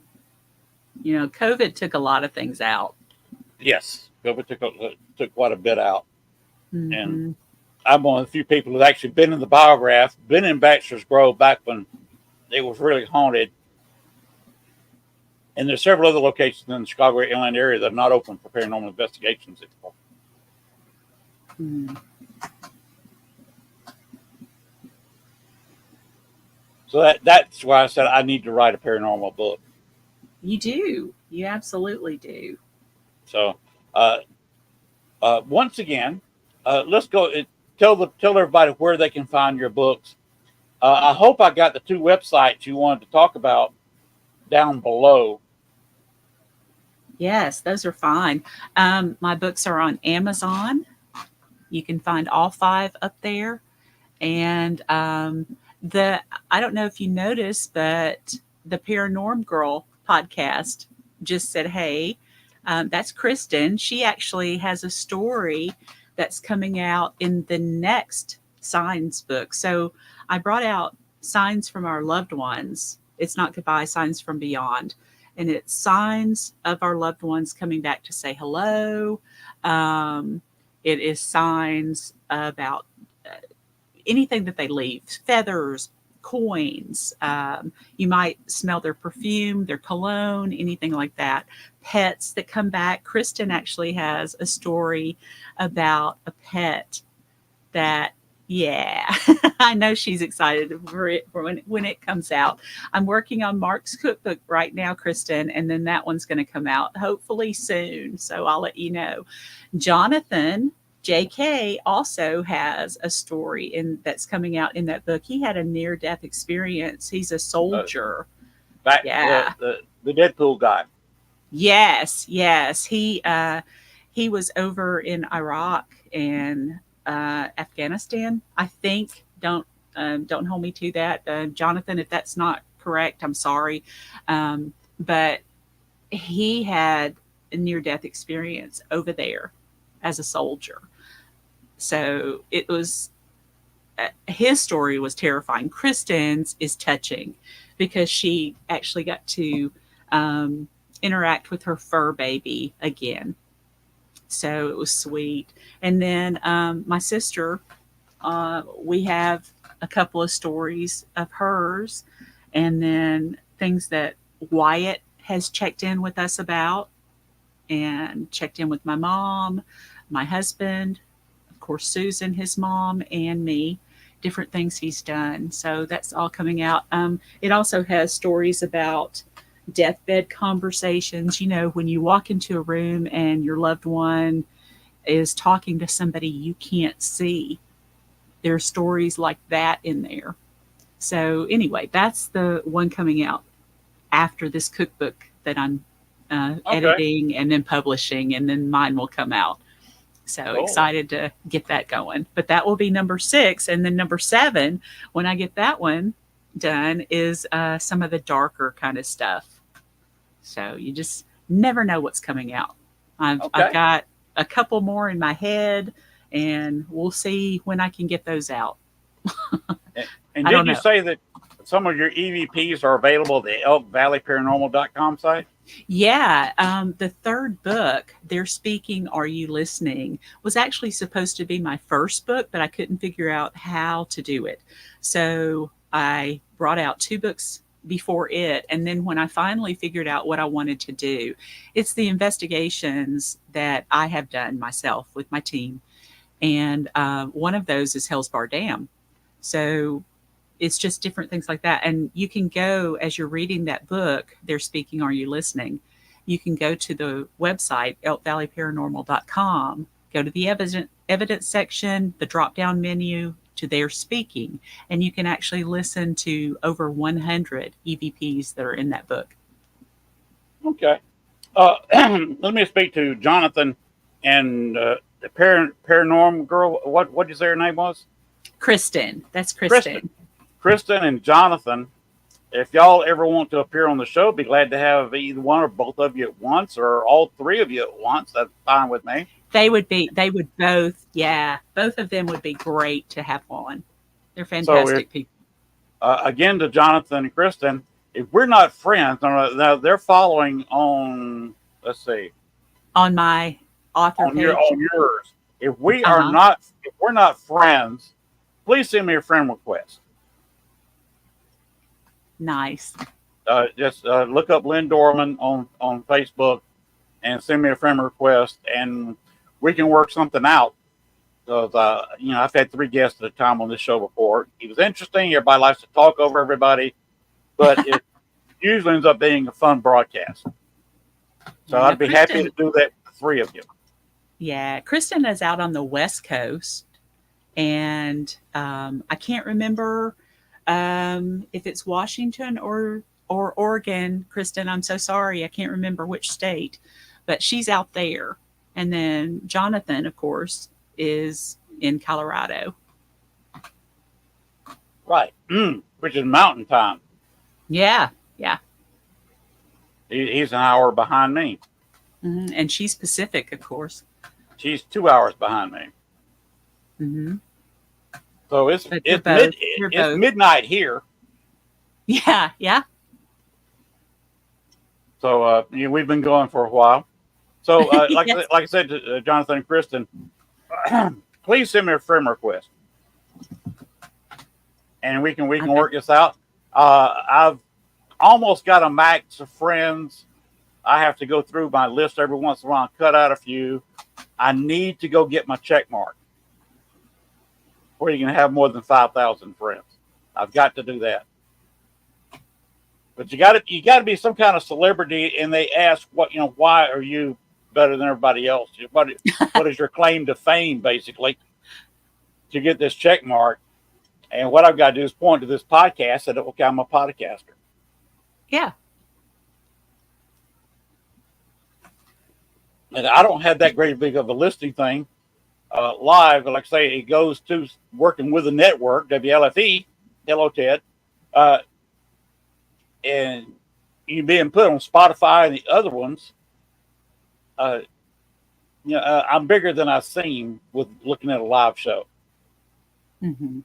COVID took a lot of things out. Yes, COVID took quite a bit out. And I'm one of the few people who've actually been in the biograph, been in Bachelor's Grove back when it was really haunted. And there's several other locations in the Chicago Inland area that are not open for paranormal investigations anymore. So that's why I said I need to write a paranormal book. You do. You absolutely do. So uh, once again, let's go tell everybody where they can find your books. I hope I got the two websites you wanted to talk about down below. Yes, those are fine. My books are on Amazon. You can find all 5 up there. And the I don't know if you noticed, but the Paranorm Girl podcast just said, "Hey, that's Kristen. She actually has a story that's coming out in the next Signs book." So I brought out Signs from Our Loved Ones. It's not goodbye, Signs from Beyond. And it's signs of our loved ones coming back to say hello. It is signs about anything that they leave, feathers, coins. You might smell their perfume, their cologne, anything like that. Pets that come back. Kristen actually has a story about a pet that, yeah, I know she's excited for it for when it comes out. I'm working on Mark's cookbook right now, Kristen, and then that one's going to come out hopefully soon. So I'll let you know. Jonathan JK also has a story that's coming out in that book. He had a near death experience. He's a soldier. Yeah. The Deadpool guy. Yes, yes. He was over in Iraq and Afghanistan, I think. Don't hold me to that, Jonathan. If that's not correct, I'm sorry. But he had a near death experience over there as a soldier. So it was his story was terrifying. Kristen's is touching because she actually got to interact with her fur baby again. So it was sweet. And then my sister, we have a couple of stories of hers, and then things that Wyatt has checked in with us about, and checked in with my mom, my husband, of course, Susan, his mom, and me, different things he's done. So that's all coming out. It also has stories about deathbed conversations. You know, when you walk into a room and your loved one is talking to somebody you can't see, there are stories like that in there. So, anyway, that's the one coming out after this cookbook that I'm editing and then publishing, and then mine will come out. So excited to get that going. But that will be number 6. And then number 7, when I get that one done, is some of the darker kind of stuff. So you just never know what's coming out. I've got a couple more in my head, and we'll see when I can get those out. And did you say that some of your EVPs are available at the elkvalleyparanormal.com site? Yeah. The third book, They're Speaking, Are You Listening, was actually supposed to be my first book, but I couldn't figure out how to do it. So I brought out 2 books before it. And then when I finally figured out what I wanted to do, it's the investigations that I have done myself with my team. And one of those is Hell's Bar Dam. So it's just different things like that. And you can go, as you're reading that book, They're Speaking, Are You Listening? You can go to the website, elkvalleyparanormal.com, go to the evidence section, the drop-down menu to They're Speaking, and you can actually listen to over 100 EVPs that are in that book. Okay. Let me speak to Jonathan and the paranormal girl. What did you say her name was? Kristen. That's Kristen. Kristen and Jonathan, if y'all ever want to appear on the show, be glad to have either one or both of you at once, or all 3 of you at once. That's fine with me. They would both, yeah, both of them would be great to have on. They're fantastic people. Again, to Jonathan and Kristen, if we're not friends, now they're following on, let's see, on my author page. On yours. If we're not friends, please send me a friend request. Nice. Just look up Lynn Dorman on Facebook and send me a friend request, and we can work something out Because, I've had 3 guests at a time on this show before. He was interesting. Everybody likes to talk over everybody, but it usually ends up being a fun broadcast. So Yeah, I'd be happy to Kristen, do that with the 3 of you. yeah, Kristen is out on the West Coast, and I can't remember if it's Washington or Oregon. Kristen, I'm so sorry, I can't remember which state, but she's out there. And then Jonathan, of course, is in Colorado. Right. Which is mountain time. Yeah, yeah. He's an hour behind me. And she's Pacific, of course. She's 2 hours behind me. hmm So it's But it's both. mid You're it's both. midnight here. Yeah, yeah. So we've been going for a while. So Yes. like I said to Jonathan and Kristen, please send me a friend request, and we can Okay. work this out. I've almost got a max of friends. I have to go through my list every once in a while and cut out a few. I need to go get my check mark where you can have more than 5,000 friends. I've got to do that. But you got to be some kind of celebrity, and they ask why are you better than everybody else? What is your claim to fame, basically, to get this check mark? And what I've got to do is point to this podcast and okay, I'm a podcaster. Yeah. And I don't have that great big of a listing thing live, but like I say, it goes to working with the network, WLFE. Hello, Ted. And you being put on Spotify and the other ones. I'm bigger than I seem with looking at a live show hmm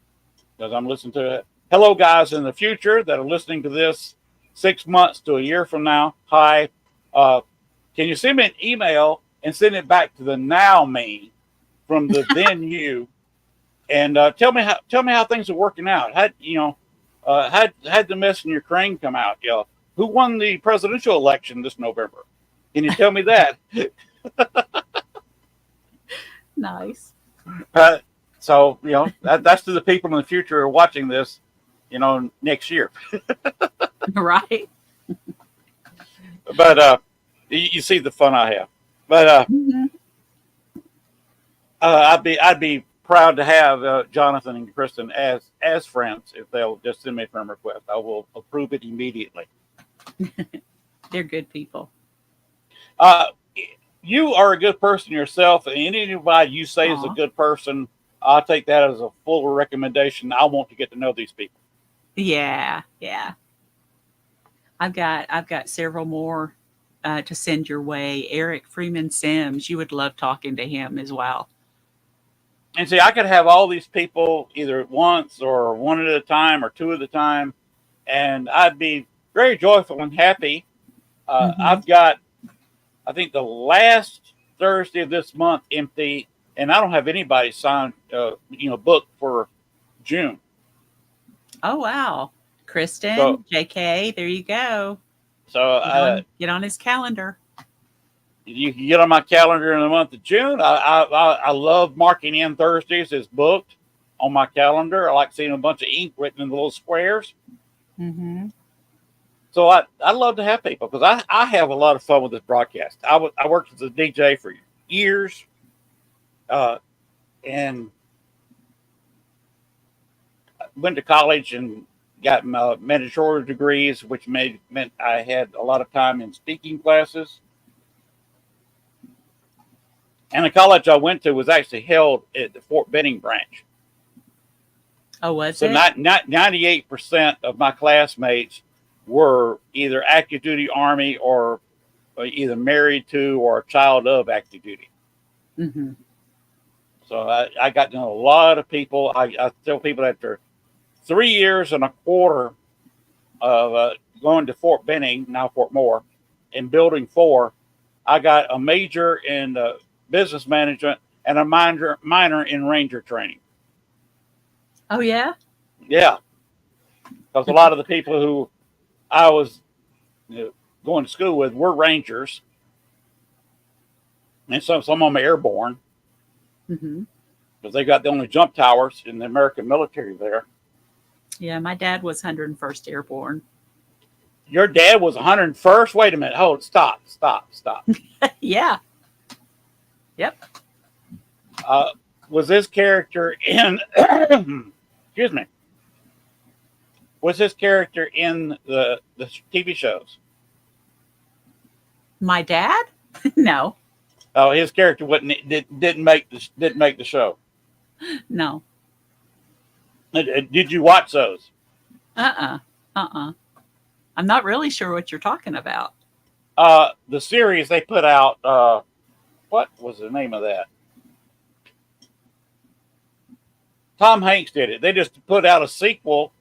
because I'm listening to it. Hello, guys in the future that are listening to this 6 months to a year from now. Hi. Can you send me an email and send it back to the now me from the then you, and tell me how things are working out. Had the mess in Ukraine come out? Who won the presidential election this November? Can you tell me that? Nice. So that's to the people in the future who are watching this, next year. Right. But you see the fun I have. But hmm I'd be proud to have Jonathan and Kristen as friends if they'll just send me a friend request. I will approve it immediately. They're good people. Uh, you are a good person yourself, and anybody you say is a Aw. good person, I'll take that as a full recommendation. I want to get to know these people. Yeah, yeah. I've got several more to send your way. Eric Freeman Sims, you would love talking to him as well. And see, I could have all these people either at once or one at a time or two at a time, and I'd be very joyful and happy. hmm I've got, I think, the last Thursday of this month empty, and I don't have anybody signed, booked for June. Oh wow, So, Kristen, JK, there you go. so Get on his calendar. you can get on my calendar in the month of June. I love marking in Thursdays as booked on my calendar. I like seeing a bunch of ink written in the little squares. hmm So I love to have people because I have a lot of fun with this broadcast. I worked as a DJ for years, and went to college and got my managerial degrees, which meant I had a lot of time in speaking classes. And the college I went to was actually held at the Fort Benning branch. Oh, was So it? 98% of my classmates were either active duty Army or either married to or a child of active duty. hmm So I got to know a lot of people. I tell people after 3 years and a quarter of going to Fort Benning, now Fort Moore, and building 4, I got a major in business management and a minor in ranger training. Oh yeah. Yeah, because a lot of the people who I was going to school with were rangers, and some of them are airborne. hmm because they got the only jump towers in the American military there. Yeah, my dad was 101st Airborne. Your dad was 101st? Wait a minute. Hold. Stop. Yeah. Yep. Was his character in... excuse me. Was his character in the TV shows? My dad? No. Oh, his character didn't make the show. No. Did you watch those? I'm not really sure what you're talking about. The series they put out, what was the name of that? Tom Hanks did it. They just put out a sequel,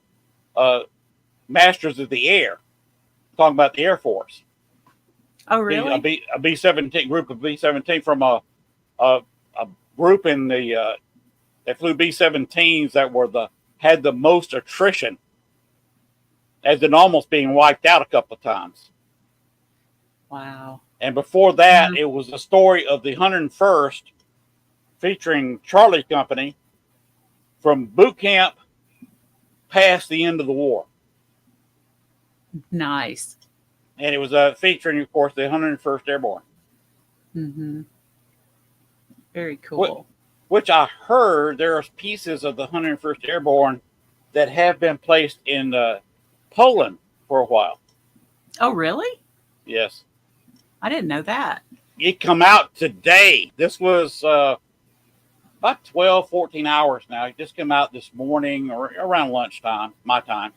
Masters of the Air, talking about the Air Force. Oh, really? A B-17 group of B-17 from a group in the that flew B-17s that had the most attrition, as in almost being wiped out a couple of times. Wow. And before that, it was the story of the 101st, featuring Charlie Company, from boot camp past the end of the war. Nice. And it was featuring, of course, the 101st Airborne. Mm-hmm. Very cool. Which I heard there are pieces of the 101st Airborne that have been placed in Poland for a while. Oh, really? Yes. I didn't know that. It come out today. This was about 12, 14 hours now. It just came out this morning or around lunchtime, my time.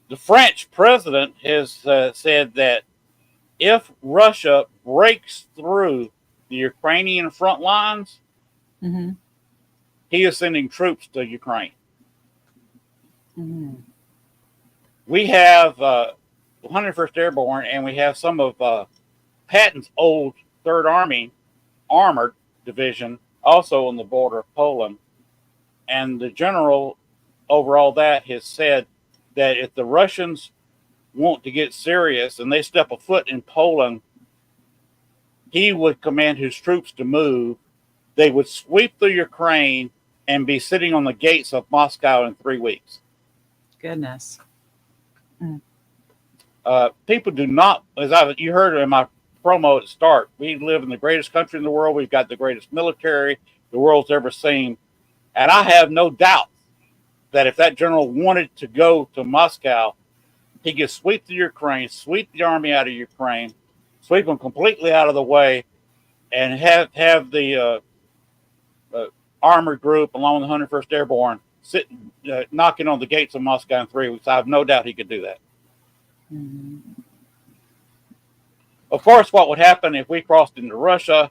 The French president has said that if Russia breaks through the Ukrainian front lines, Mm-hmm. he is sending troops to Ukraine. Mm-hmm. We have 101st Airborne, and we have some of Patton's old 3rd Army Armored Division also on the border of Poland. And the general over all that has said that if the Russians want to get serious and they step a foot in Poland, he would command his troops to move. They would sweep through Ukraine and be sitting on the gates of Moscow in 3 weeks. Goodness. People do not, you heard in my promo at the start, we live in the greatest country in the world. We've got the greatest military the world's ever seen. And I have no doubt that if that general wanted to go to Moscow, he could sweep the Ukraine, sweep the army out of Ukraine, sweep them completely out of the way, and have the armored group along with the 101st Airborne sitting, knocking on the gates of Moscow in 3 weeks. I have no doubt he could do that. Mm-hmm. Of course, what would happen if we crossed into Russia?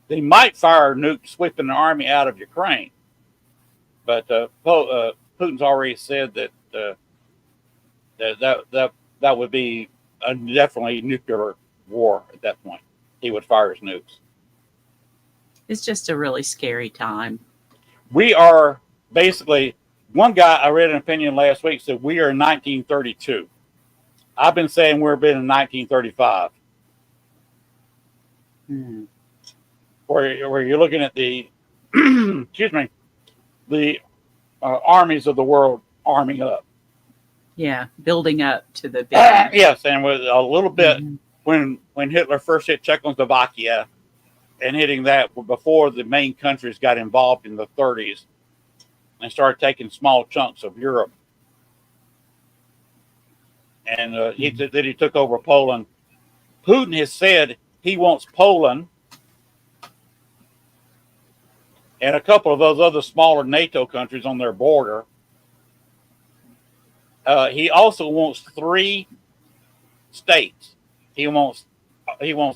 They might fire nukes sweeping the army out of Ukraine. But Putin's already said that that would be definitely nuclear war at that point. He would fire his nukes. It's just a really scary time. We are basically, one guy, I read an opinion last week, said we are in 1932. I've been saying we're been in 1935. Mm. Where you're looking at the, excuse me, the armies of the world arming up. Yeah, building up to the big. Yes, and with a little bit Mm-hmm. when Hitler first hit Czechoslovakia and hitting that before the main countries got involved in the 30s and started taking small chunks of Europe. And he took over Poland. Putin has said he wants Poland and a couple of those other smaller NATO countries on their border. He also wants 3 states. He wants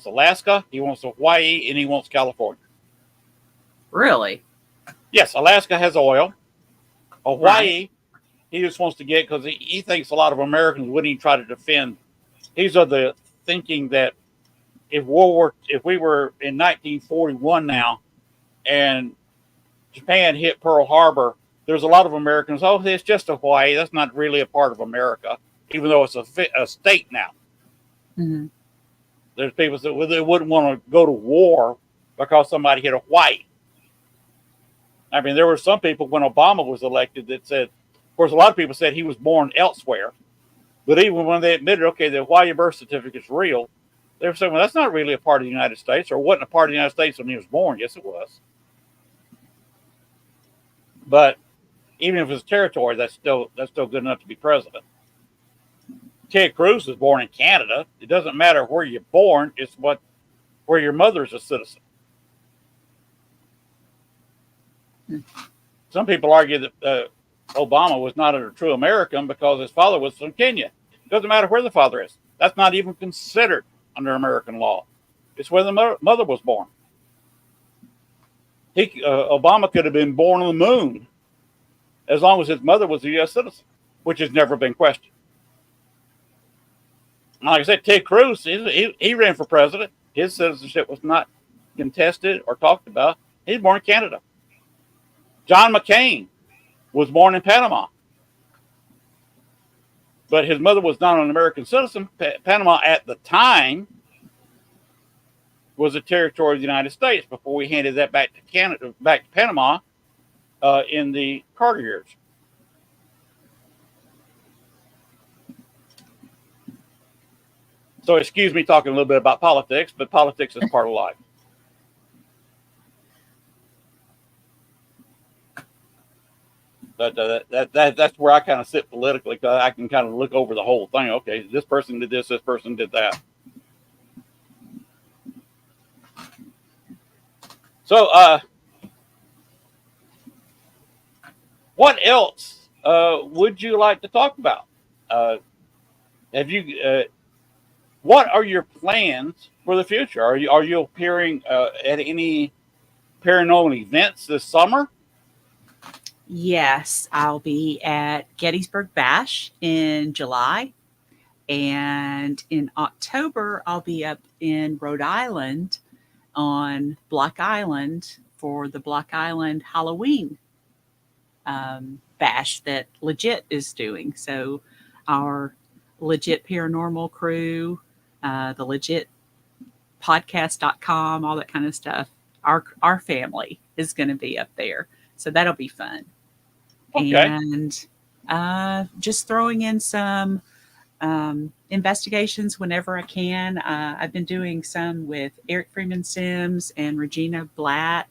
Alaska, he wants Hawaii, and he wants California. Really? Yes, Alaska has oil. Hawaii, he just wants to get, because he thinks a lot of Americans wouldn't even try to defend. He's of the thinking that if we were in 1941 now, and Japan hit Pearl Harbor, there's a lot of Americans, oh, it's just a Hawaii. That's not really a part of America, even though it's a state now. Mm-hmm. There's people that they wouldn't want to go to war because somebody hit Hawaii. I mean, there were some people when Obama was elected that said, of course, a lot of people said he was born elsewhere. But even when they admitted, okay, that why your birth certificate's real, they were saying, well, that's not really a part of the United States, or wasn't a part of the United States when he was born. Yes, it was. But even if it's territory, that's still good enough to be president. Ted Cruz was born in Canada. It doesn't matter where you're born; it's where your mother's a citizen. Some people argue that Obama was not a true American because his father was from Kenya. It doesn't matter where the father is. That's not even considered under American law. It's where the mother was born. Obama could have been born on the moon as long as his mother was a U.S. citizen, which has never been questioned. Like I said, Ted Cruz, he ran for president. His citizenship was not contested or talked about. He was born in Canada. John McCain was born in Panama. But his mother was not an American citizen. Panama at the time was a territory of the United States before we handed that back to Panama in the Carter years. So excuse me talking a little bit about politics, but politics is part of life. That's where I kind of sit politically, because I can kind of look over the whole thing. Okay, this person did this person did that. So, what else would you like to talk about? What are your plans for the future? Are you appearing at any paranormal events this summer? Yes, I'll be at Gettysburg Bash in July. And in October, I'll be up in Rhode Island on Block Island for the Block Island Halloween bash that Legit is doing. So our Legit Paranormal crew, the Legit podcast.com, all that kind of stuff, our family is going to be up there. So that'll be fun. Okay. And just throwing in some investigations whenever I can. I've been doing some with Eric Freeman Sims and Regina Blatt,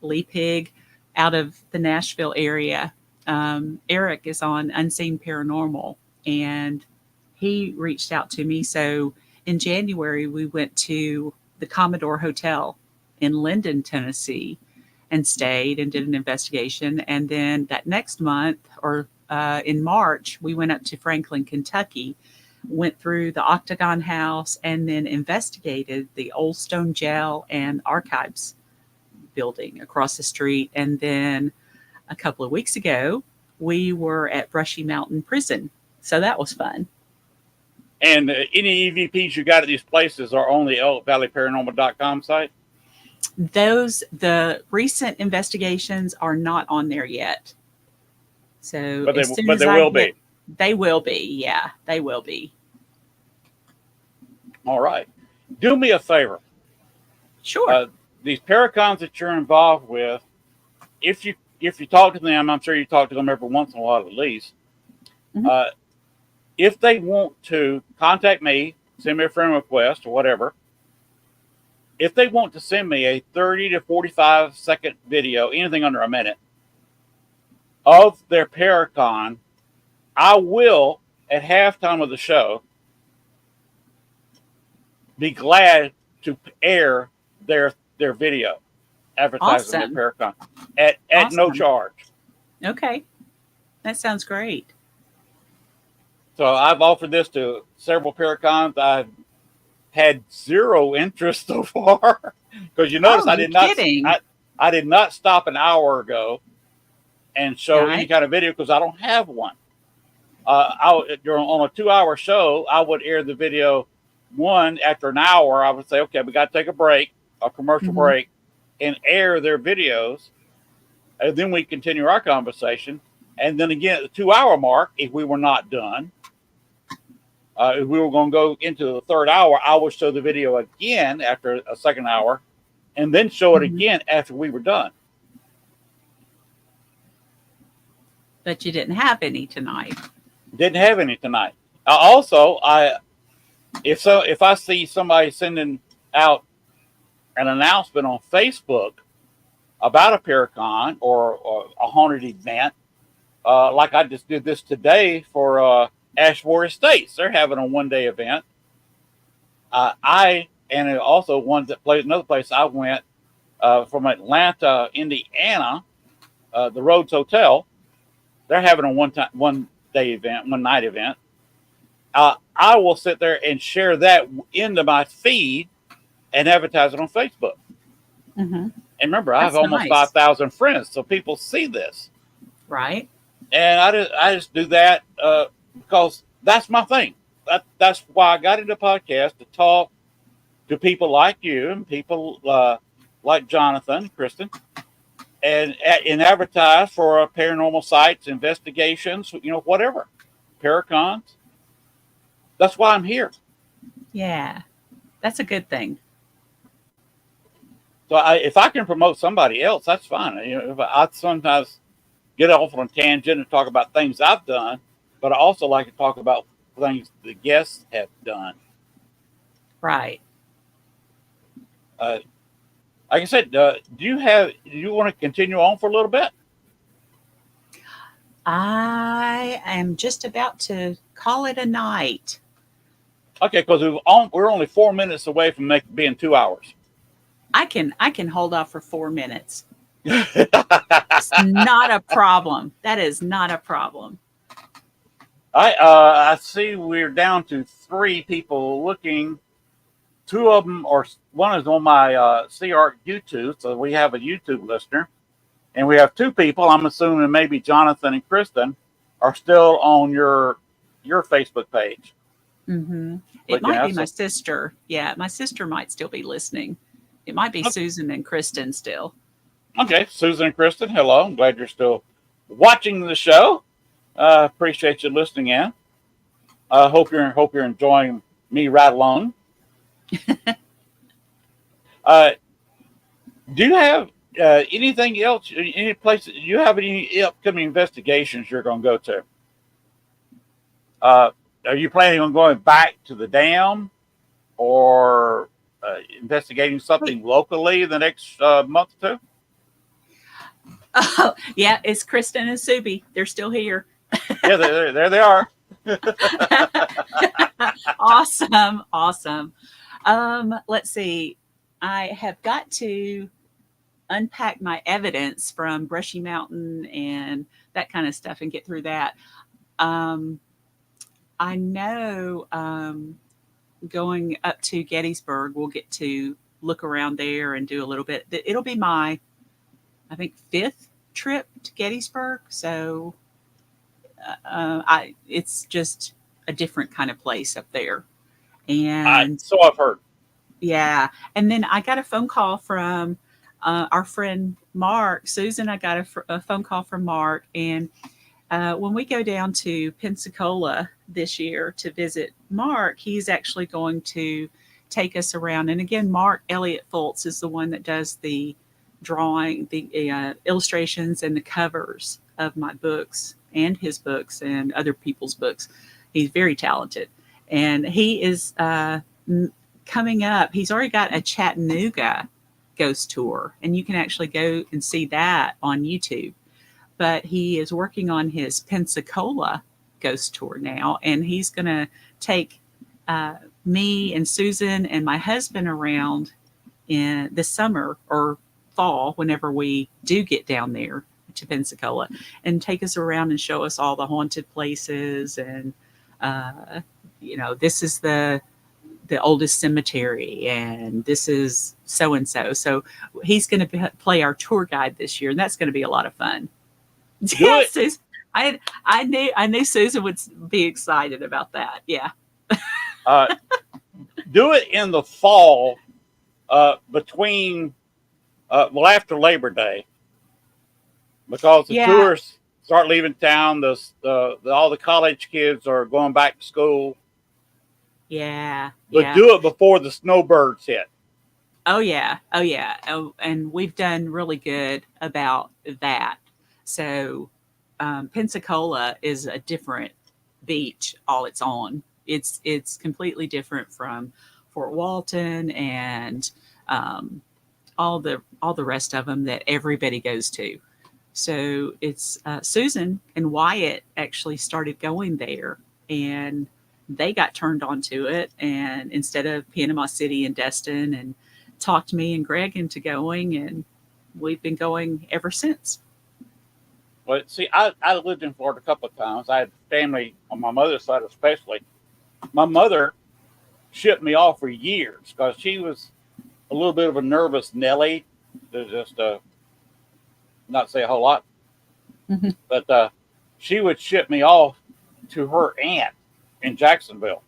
Lee Pig, out of the Nashville area. Eric is on Unseen Paranormal, and he reached out to me. So in January, we went to the Commodore Hotel in Linden, Tennessee, and stayed and did an investigation. And then that next month, or in March, we went up to Franklin, Kentucky, went through the Octagon House, and then investigated the Old Stone Jail and Archives building across the street. And then a couple of weeks ago, we were at Brushy Mountain Prison. So that was fun. And any EVPs you got at these places are on the ElkValleyParanormal.com site? The recent investigations are not on there yet. So, but they will be. They will be. Yeah, they will be. All right. Do me a favor. Sure. These Paracons that you're involved with, if you talk to them, I'm sure you talk to them every once in a while at least. Mm-hmm. If they want to contact me, send me a friend request or whatever. If they want to send me a 30 to 45 second video, anything under a minute, of their Paracon, I will, at halftime of the show, be glad to air their video advertising their Paracon at no charge. Okay. That sounds great. So I've offered this to several Paracons. I've had zero interest so far, because you notice I did not stop an hour ago and show any kind of video because I don't have one. On a 2-hour show, I would air the video one after an hour. I would say, okay, we got to take a break, a commercial break, and air their videos, and then we continue our conversation. And then again, at the 2-hour mark, if we were not done, if we were going to go into the third hour, I would show the video again after a second hour, and then show it again after we were done. But you didn't have any tonight. Didn't have any tonight. Also, if I see somebody sending out an announcement on Facebook about a Paracon or a haunted event, like I just did this today for Ashmore Estates. They're having a 1-day event. And also another place I went from Atlanta, Indiana, the Rhodes Hotel. They're having a 1-day event, 1-night event. I will sit there and share that into my feed and advertise it on Facebook. Mm-hmm. And remember, I have That's almost nice. 5,000 friends, so people see this. Right. And I just do that because that's my thing. That's why I got into podcast, to talk to people like you and people like Jonathan, Kristen, and advertise for paranormal sites, investigations, whatever, Paracons. That's why I'm here. Yeah. That's a good thing. So if I can promote somebody else, that's fine. If I sometimes get off on a tangent and talk about things I've done, but I also like to talk about things the guests have done. Right. Like I said, do you want to continue on for a little bit? I am just about to call it a night. Okay, because we're only 4 minutes away from being 2 hours. I can hold off for 4 minutes. It's not a problem. That is not a problem. I see we're down to 3 people looking. 2 of them one is on my CR YouTube, so we have a YouTube listener, and we have 2 people. I'm assuming maybe Jonathan and Kristen are still on your Facebook page. Mm-hmm. It might be my sister. Yeah, my sister might still be listening. It might be Susan and Kristen still. Okay, Susan and Kristen, hello. I'm glad you're still watching the show. Appreciate you listening in. Hope you're enjoying me right along. Do you have anything else? Any place? Do you have any upcoming investigations you're going to go to? Are you planning on going back to the dam, or investigating something locally the next month or 2? Oh, yeah, it's Kristen and Subi. They're still here. Yeah, there they are. Awesome. Let's see. I have got to unpack my evidence from Brushy Mountain and that kind of stuff and get through that. I know going up to Gettysburg, we'll get to look around there and do a little bit. It'll be my, I think, 5th trip to Gettysburg. So it's just a different kind of place up there. And so I've heard. Yeah. And then I got a phone call from our friend Mark. Susan, I got a phone call from Mark. And when we go down to Pensacola this year to visit Mark, he's actually going to take us around. And again, Mark Elliott Fultz is the one that does the drawing, the illustrations and the covers of my books and his books and other people's books. He's very talented. And he is coming up. He's already got a Chattanooga ghost tour, and you can actually go and see that on YouTube. But he is working on his Pensacola ghost tour now, and he's going to take me and Susan and my husband around in the summer or fall, whenever we do get down there to Pensacola, and take us around and show us all the haunted places. And this is the oldest cemetery, and this is so and so. So he's going to play our tour guide this year, and that's going to be a lot of fun. Yeah, Susan, I knew Susan would be excited about that. Yeah. Do it in the fall, between after Labor Day, because the tourists start leaving town. All the college kids are going back to school. Yeah. But do it before the snowbirds hit. Oh yeah. And we've done really good about that. So Pensacola is a different beach all its own. It's completely different from Fort Walton and all the rest of them that everybody goes to. So it's Susan and Wyatt actually started going there, and they got turned onto it. And instead of Panama City and Destin, and talked me and Greg into going, and we've been going ever since. Well, see, I lived in Florida a couple of times. I had family on my mother's side, especially. My mother shipped me off for years because she was a little bit of a nervous Nelly, to just not say a whole lot. Mm-hmm. But she would ship me off to her aunt in Jacksonville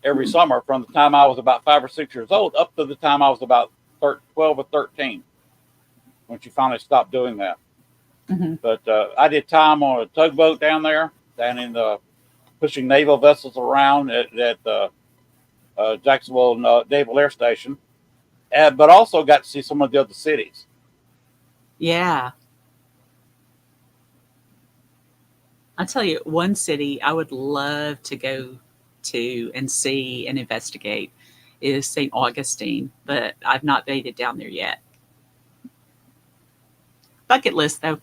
every summer from the time I was about 5 or 6 years old up to the time I was about 12 or 13 when she finally stopped doing that. Mm-hmm. But I did time on a tugboat down in the pushing naval vessels around at Jacksonville Naval Air Station, but also got to see some of the other cities. Yeah. I'll tell you, one city I would love to go to and see and investigate is St. Augustine, but I've not made it down there yet. Bucket list, though.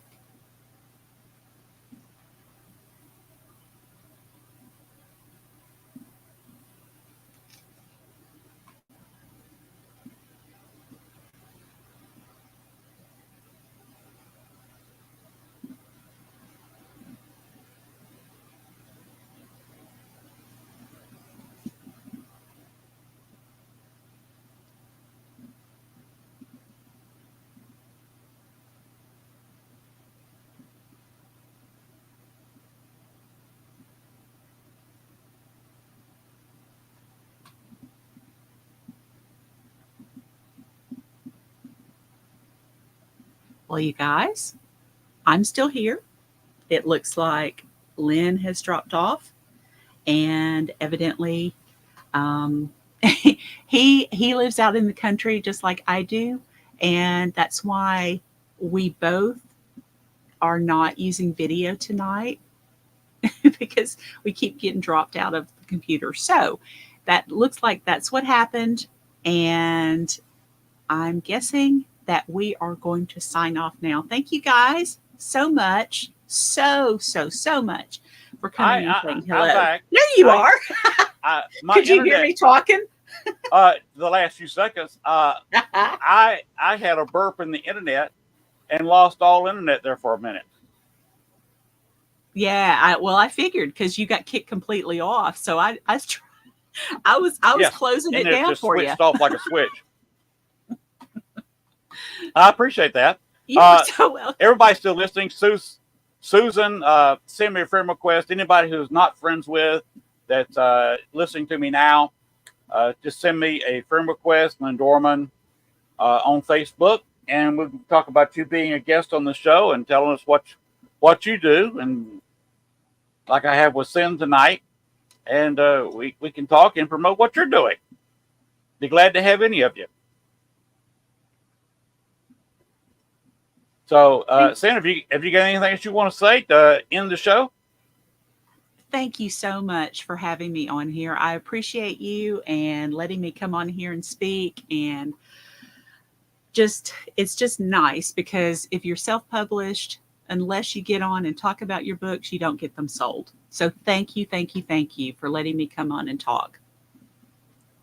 Well, you guys, I'm still here. It looks like Lynn has dropped off, and evidently, um, he lives out in the country just like I do, and that's why we both are not using video tonight because we keep getting dropped out of the computer. So that looks like that's what happened, and I'm guessing that we are going to sign off now. Thank you guys so much, so much for coming and saying hello. I'm back. There you are. Could you hear me talking? The last few seconds, I had a burp in the internet and lost all internet there for a minute. Yeah, I figured because you got kicked completely off, so I was yes, closing it down just for you. Switched off like a switch. I appreciate that. You're so welcome. Everybody still listening. Susan, send me a friend request. Anybody who's not friends with that's listening to me now, just send me a friend request, Lynn Dorman, on Facebook, and we'll talk about you being a guest on the show and telling us what you do, and like I have with Sin tonight, and we can talk and promote what you're doing. Be glad to have any of you. So, Sin, have you got anything that you want to say to end the show? Thank you so much for having me on here. I appreciate you and letting me come on here and speak. And it's just nice because if you're self-published, unless you get on and talk about your books, you don't get them sold. So thank you for letting me come on and talk.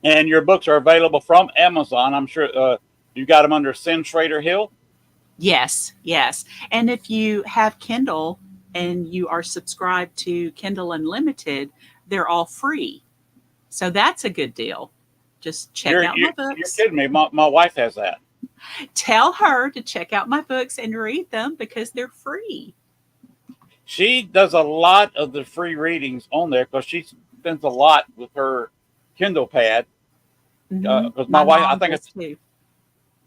And your books are available from Amazon. I'm sure you got them under Sin Shrader Hill. Yes. And if you have Kindle and you are subscribed to Kindle Unlimited, they're all free. So that's a good deal. Just check out my books. You're kidding me. My wife has that. Tell her to check out my books and read them because they're free. She does a lot of the free readings on there because she spends a lot with her Kindle pad. Because my wife,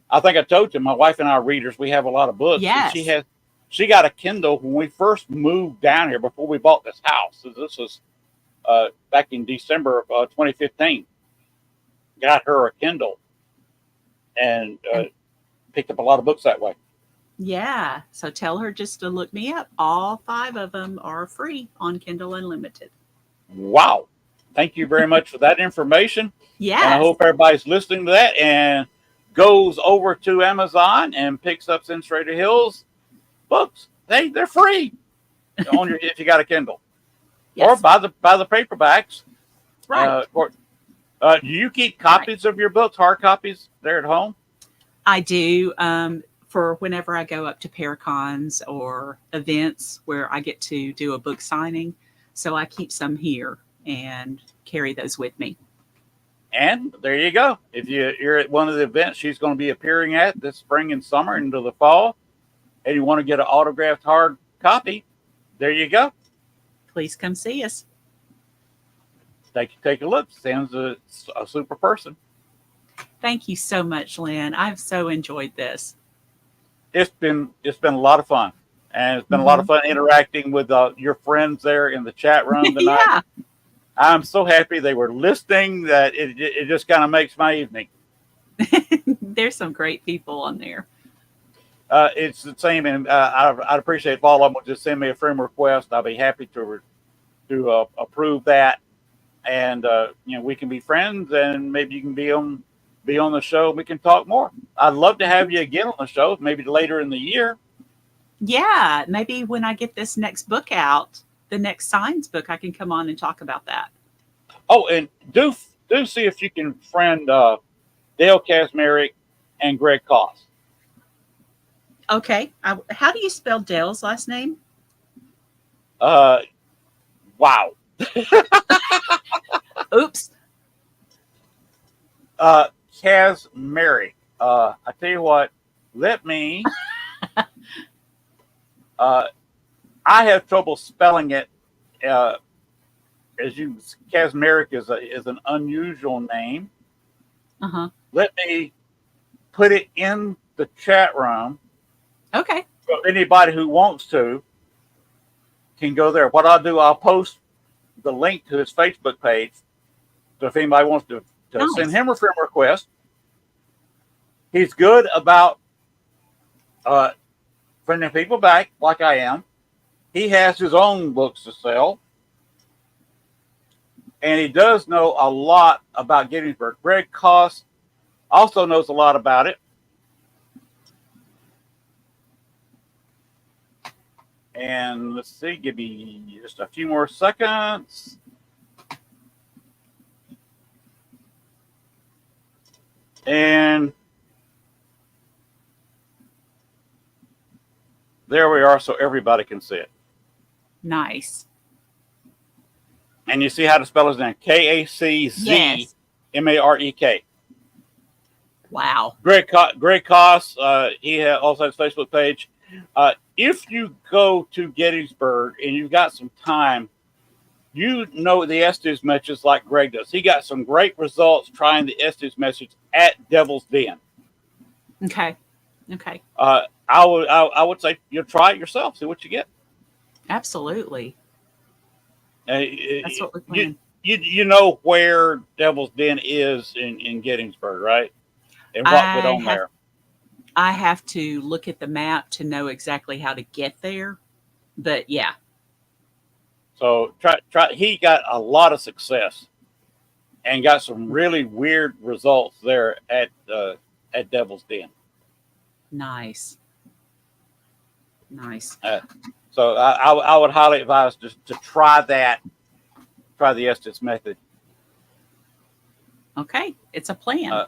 I think I told you, my wife and I are readers. We have a lot of books. Yes. And she got a Kindle when we first moved down here before we bought this house. So this was back in December of 2015. Got her a Kindle and picked up a lot of books that way. Yeah. So tell her just to look me up. All 5 of them are free on Kindle Unlimited. Wow. Thank you very much for that information. And I Yes. hope everybody's listening to that and goes over to Amazon and picks up Sin Shrader Hill's books. They're free on your if you got a Kindle. Or Yes. buy the paperbacks. Right. Do you keep copies of your books, hard copies, there at home? I do, for whenever I go up to Paracons or events where I get to do a book signing. So I keep some here and carry those with me. And there you go. If you're at one of the events she's going to be appearing at this spring and summer into the fall, and you want to get an autographed hard copy, there you go. Please come see us. Take a look. Sam's a super person. Thank you so much, Lynn. I've so enjoyed this. It's been a lot of fun, and it's been a lot of fun interacting with your friends there in the chat room tonight. Yeah. I'm so happy they were listening that it just kind of makes my evening. There's some great people on there. It's the same, and I'd appreciate if all of them would just send me a friend request. I'll be happy to approve that, and we can be friends, and maybe you can be on the show. We can talk more. I'd love to have you again on the show, maybe later in the year. Yeah, maybe when I get this next book out, the next science book, I can come on and talk about that. Oh, and do see if you can friend Dale Kazmarek and Greg Koss. Okay. How do you spell Dale's last name? Wow. Oops. Kazmarek. I tell you what, let me. I have trouble spelling it. Kazmarek is an unusual name. Uh-huh. Let me put it in the chat room. Okay. So anybody who wants to can go there. What I'll do, I'll post the link to his Facebook page. So if anybody wants to send him a friend request, he's good about friending people back, like I am. He has his own books to sell. And he does know a lot about Gettysburg. Greg Koss also knows a lot about it. And let's see, give me just a few more seconds. And there we are, so everybody can see it. Nice. And you see how to spell his name. Kazmarek. Yes. Wow. Greg Koss, he also has a Facebook page. If you go to Gettysburg and you've got some time, you know the Estes message like Greg does. He got some great results trying the Estes message at Devil's Den. Okay. I would say you'll try it yourself, see what you get. Absolutely. That's what we're planning. You know where Devil's Den is in Gettysburg, right? And what went on there. I have to look at the map to know exactly how to get there. But yeah. So try. He got a lot of success and got some really weird results there at Devil's Den. Nice. So I would highly advise just to try that. Try the Estes method. Okay, it's a plan.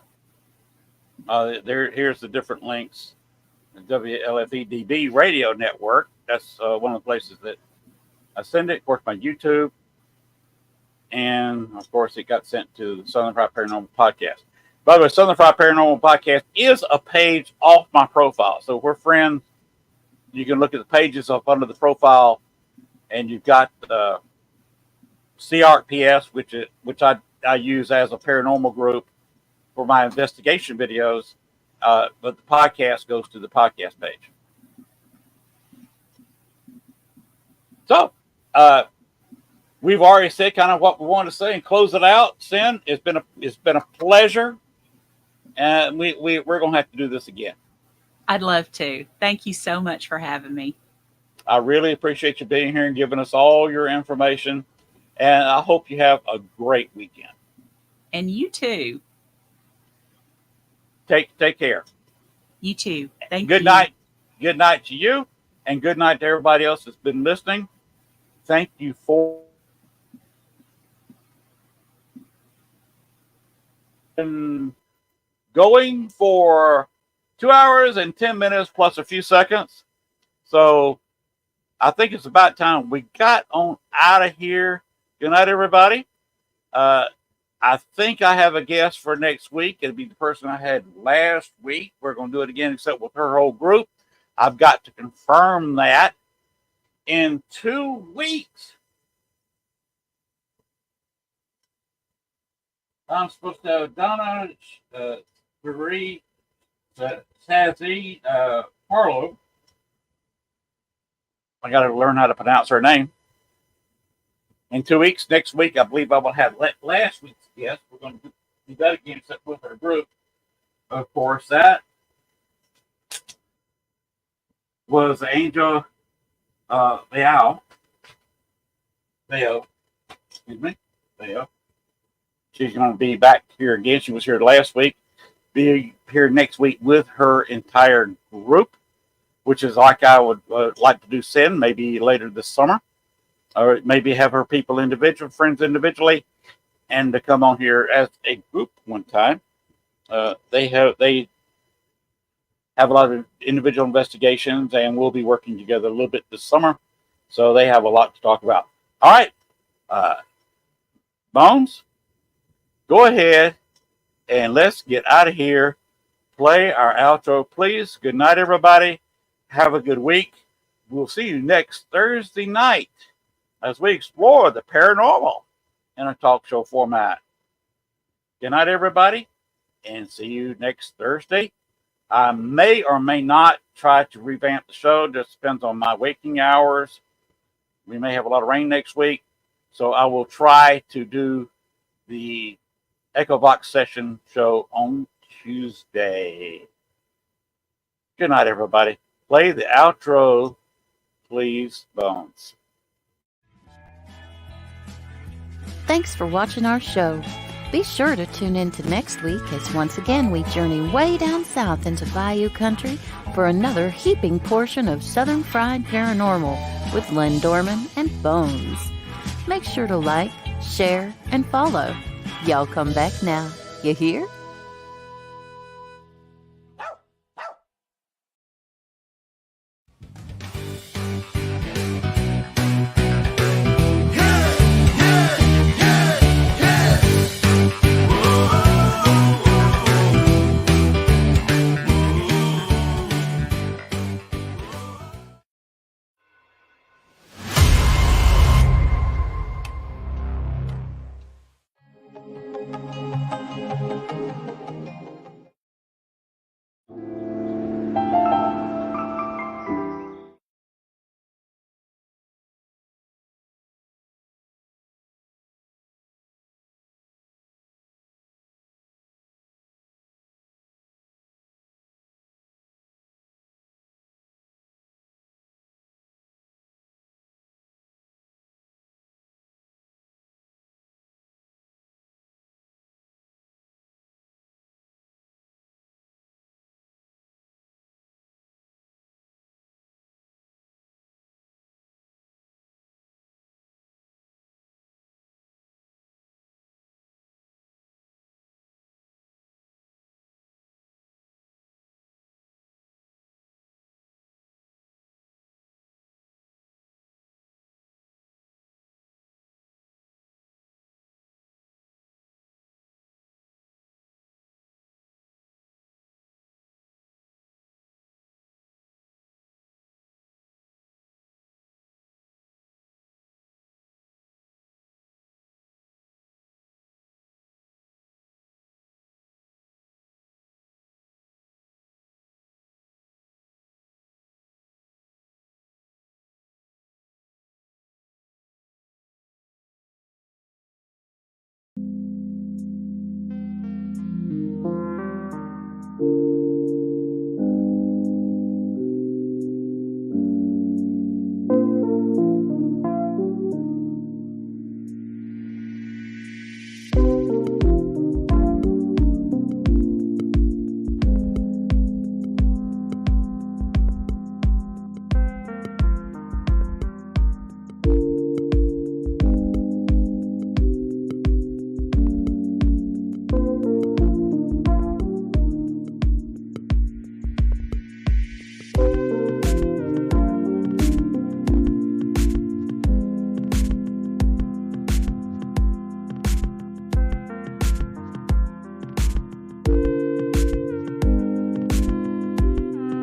Here's the different links. The WLFEDB radio network. That's one of the places that I send it. Of course, my YouTube. And, of course, it got sent to the Southern Fried Paranormal Podcast. By the way, Southern Fried Paranormal Podcast is a page off my profile. So if we're friends, you can look at the pages up under the profile, and you've got CRPS, which I use as a paranormal group for my investigation videos, but the podcast goes to the podcast page. So, we've already said kind of what we want to say and close it out. Sin, it's been a pleasure, and we're going to have to do this again. I'd love to. Thank you so much for having me. I really appreciate you being here and giving us all your information. And I hope you have a great weekend. And you too. Take care. You too. Thank you. Good night. Good night to you, and good night to everybody else that's been listening. Thank you for going for 2 hours and 10 minutes plus a few seconds. So I think it's about time we got on out of here. Good night, everybody. I think I have a guest for next week. It'll be the person I had last week. We're going to do it again, except with her whole group. I've got to confirm that in 2 weeks. I'm supposed to have Donna Marie Sazzy Harlow. I got to learn how to pronounce her name. In 2 weeks, next week, I believe I will have last week's guest. We're going to do that again, except with our group. Of course, that was Angel Leo. Excuse me. Leo. She's going to be back here again. She was here last week. Be here next week with her entire group, which is like I would like to do Sin, maybe later this summer. Or maybe have her people friends individually, and to come on here as a group one time. They have a lot of individual investigations, and we'll be working together a little bit this summer. So they have a lot to talk about. All right, Bones, go ahead and let's get out of here. Play our outro, please. Good night, everybody. Have a good week. We'll see you next Thursday night as we explore the paranormal in a talk show format. Good night, everybody, and see you next Thursday. I may or may not try to revamp the show. Just depends on my waking hours. We may have a lot of rain next week, so I will try to do the Echo Box session show on Tuesday. Good night, everybody. Play the outro, please, Bones. Thanks for watching our show. Be sure to tune in to next week as once again we journey way down south into Bayou Country for another heaping portion of Southern Fried Paranormal with Len Dorman and Bones. Make sure to like, share, and follow. Y'all come back now. You hear?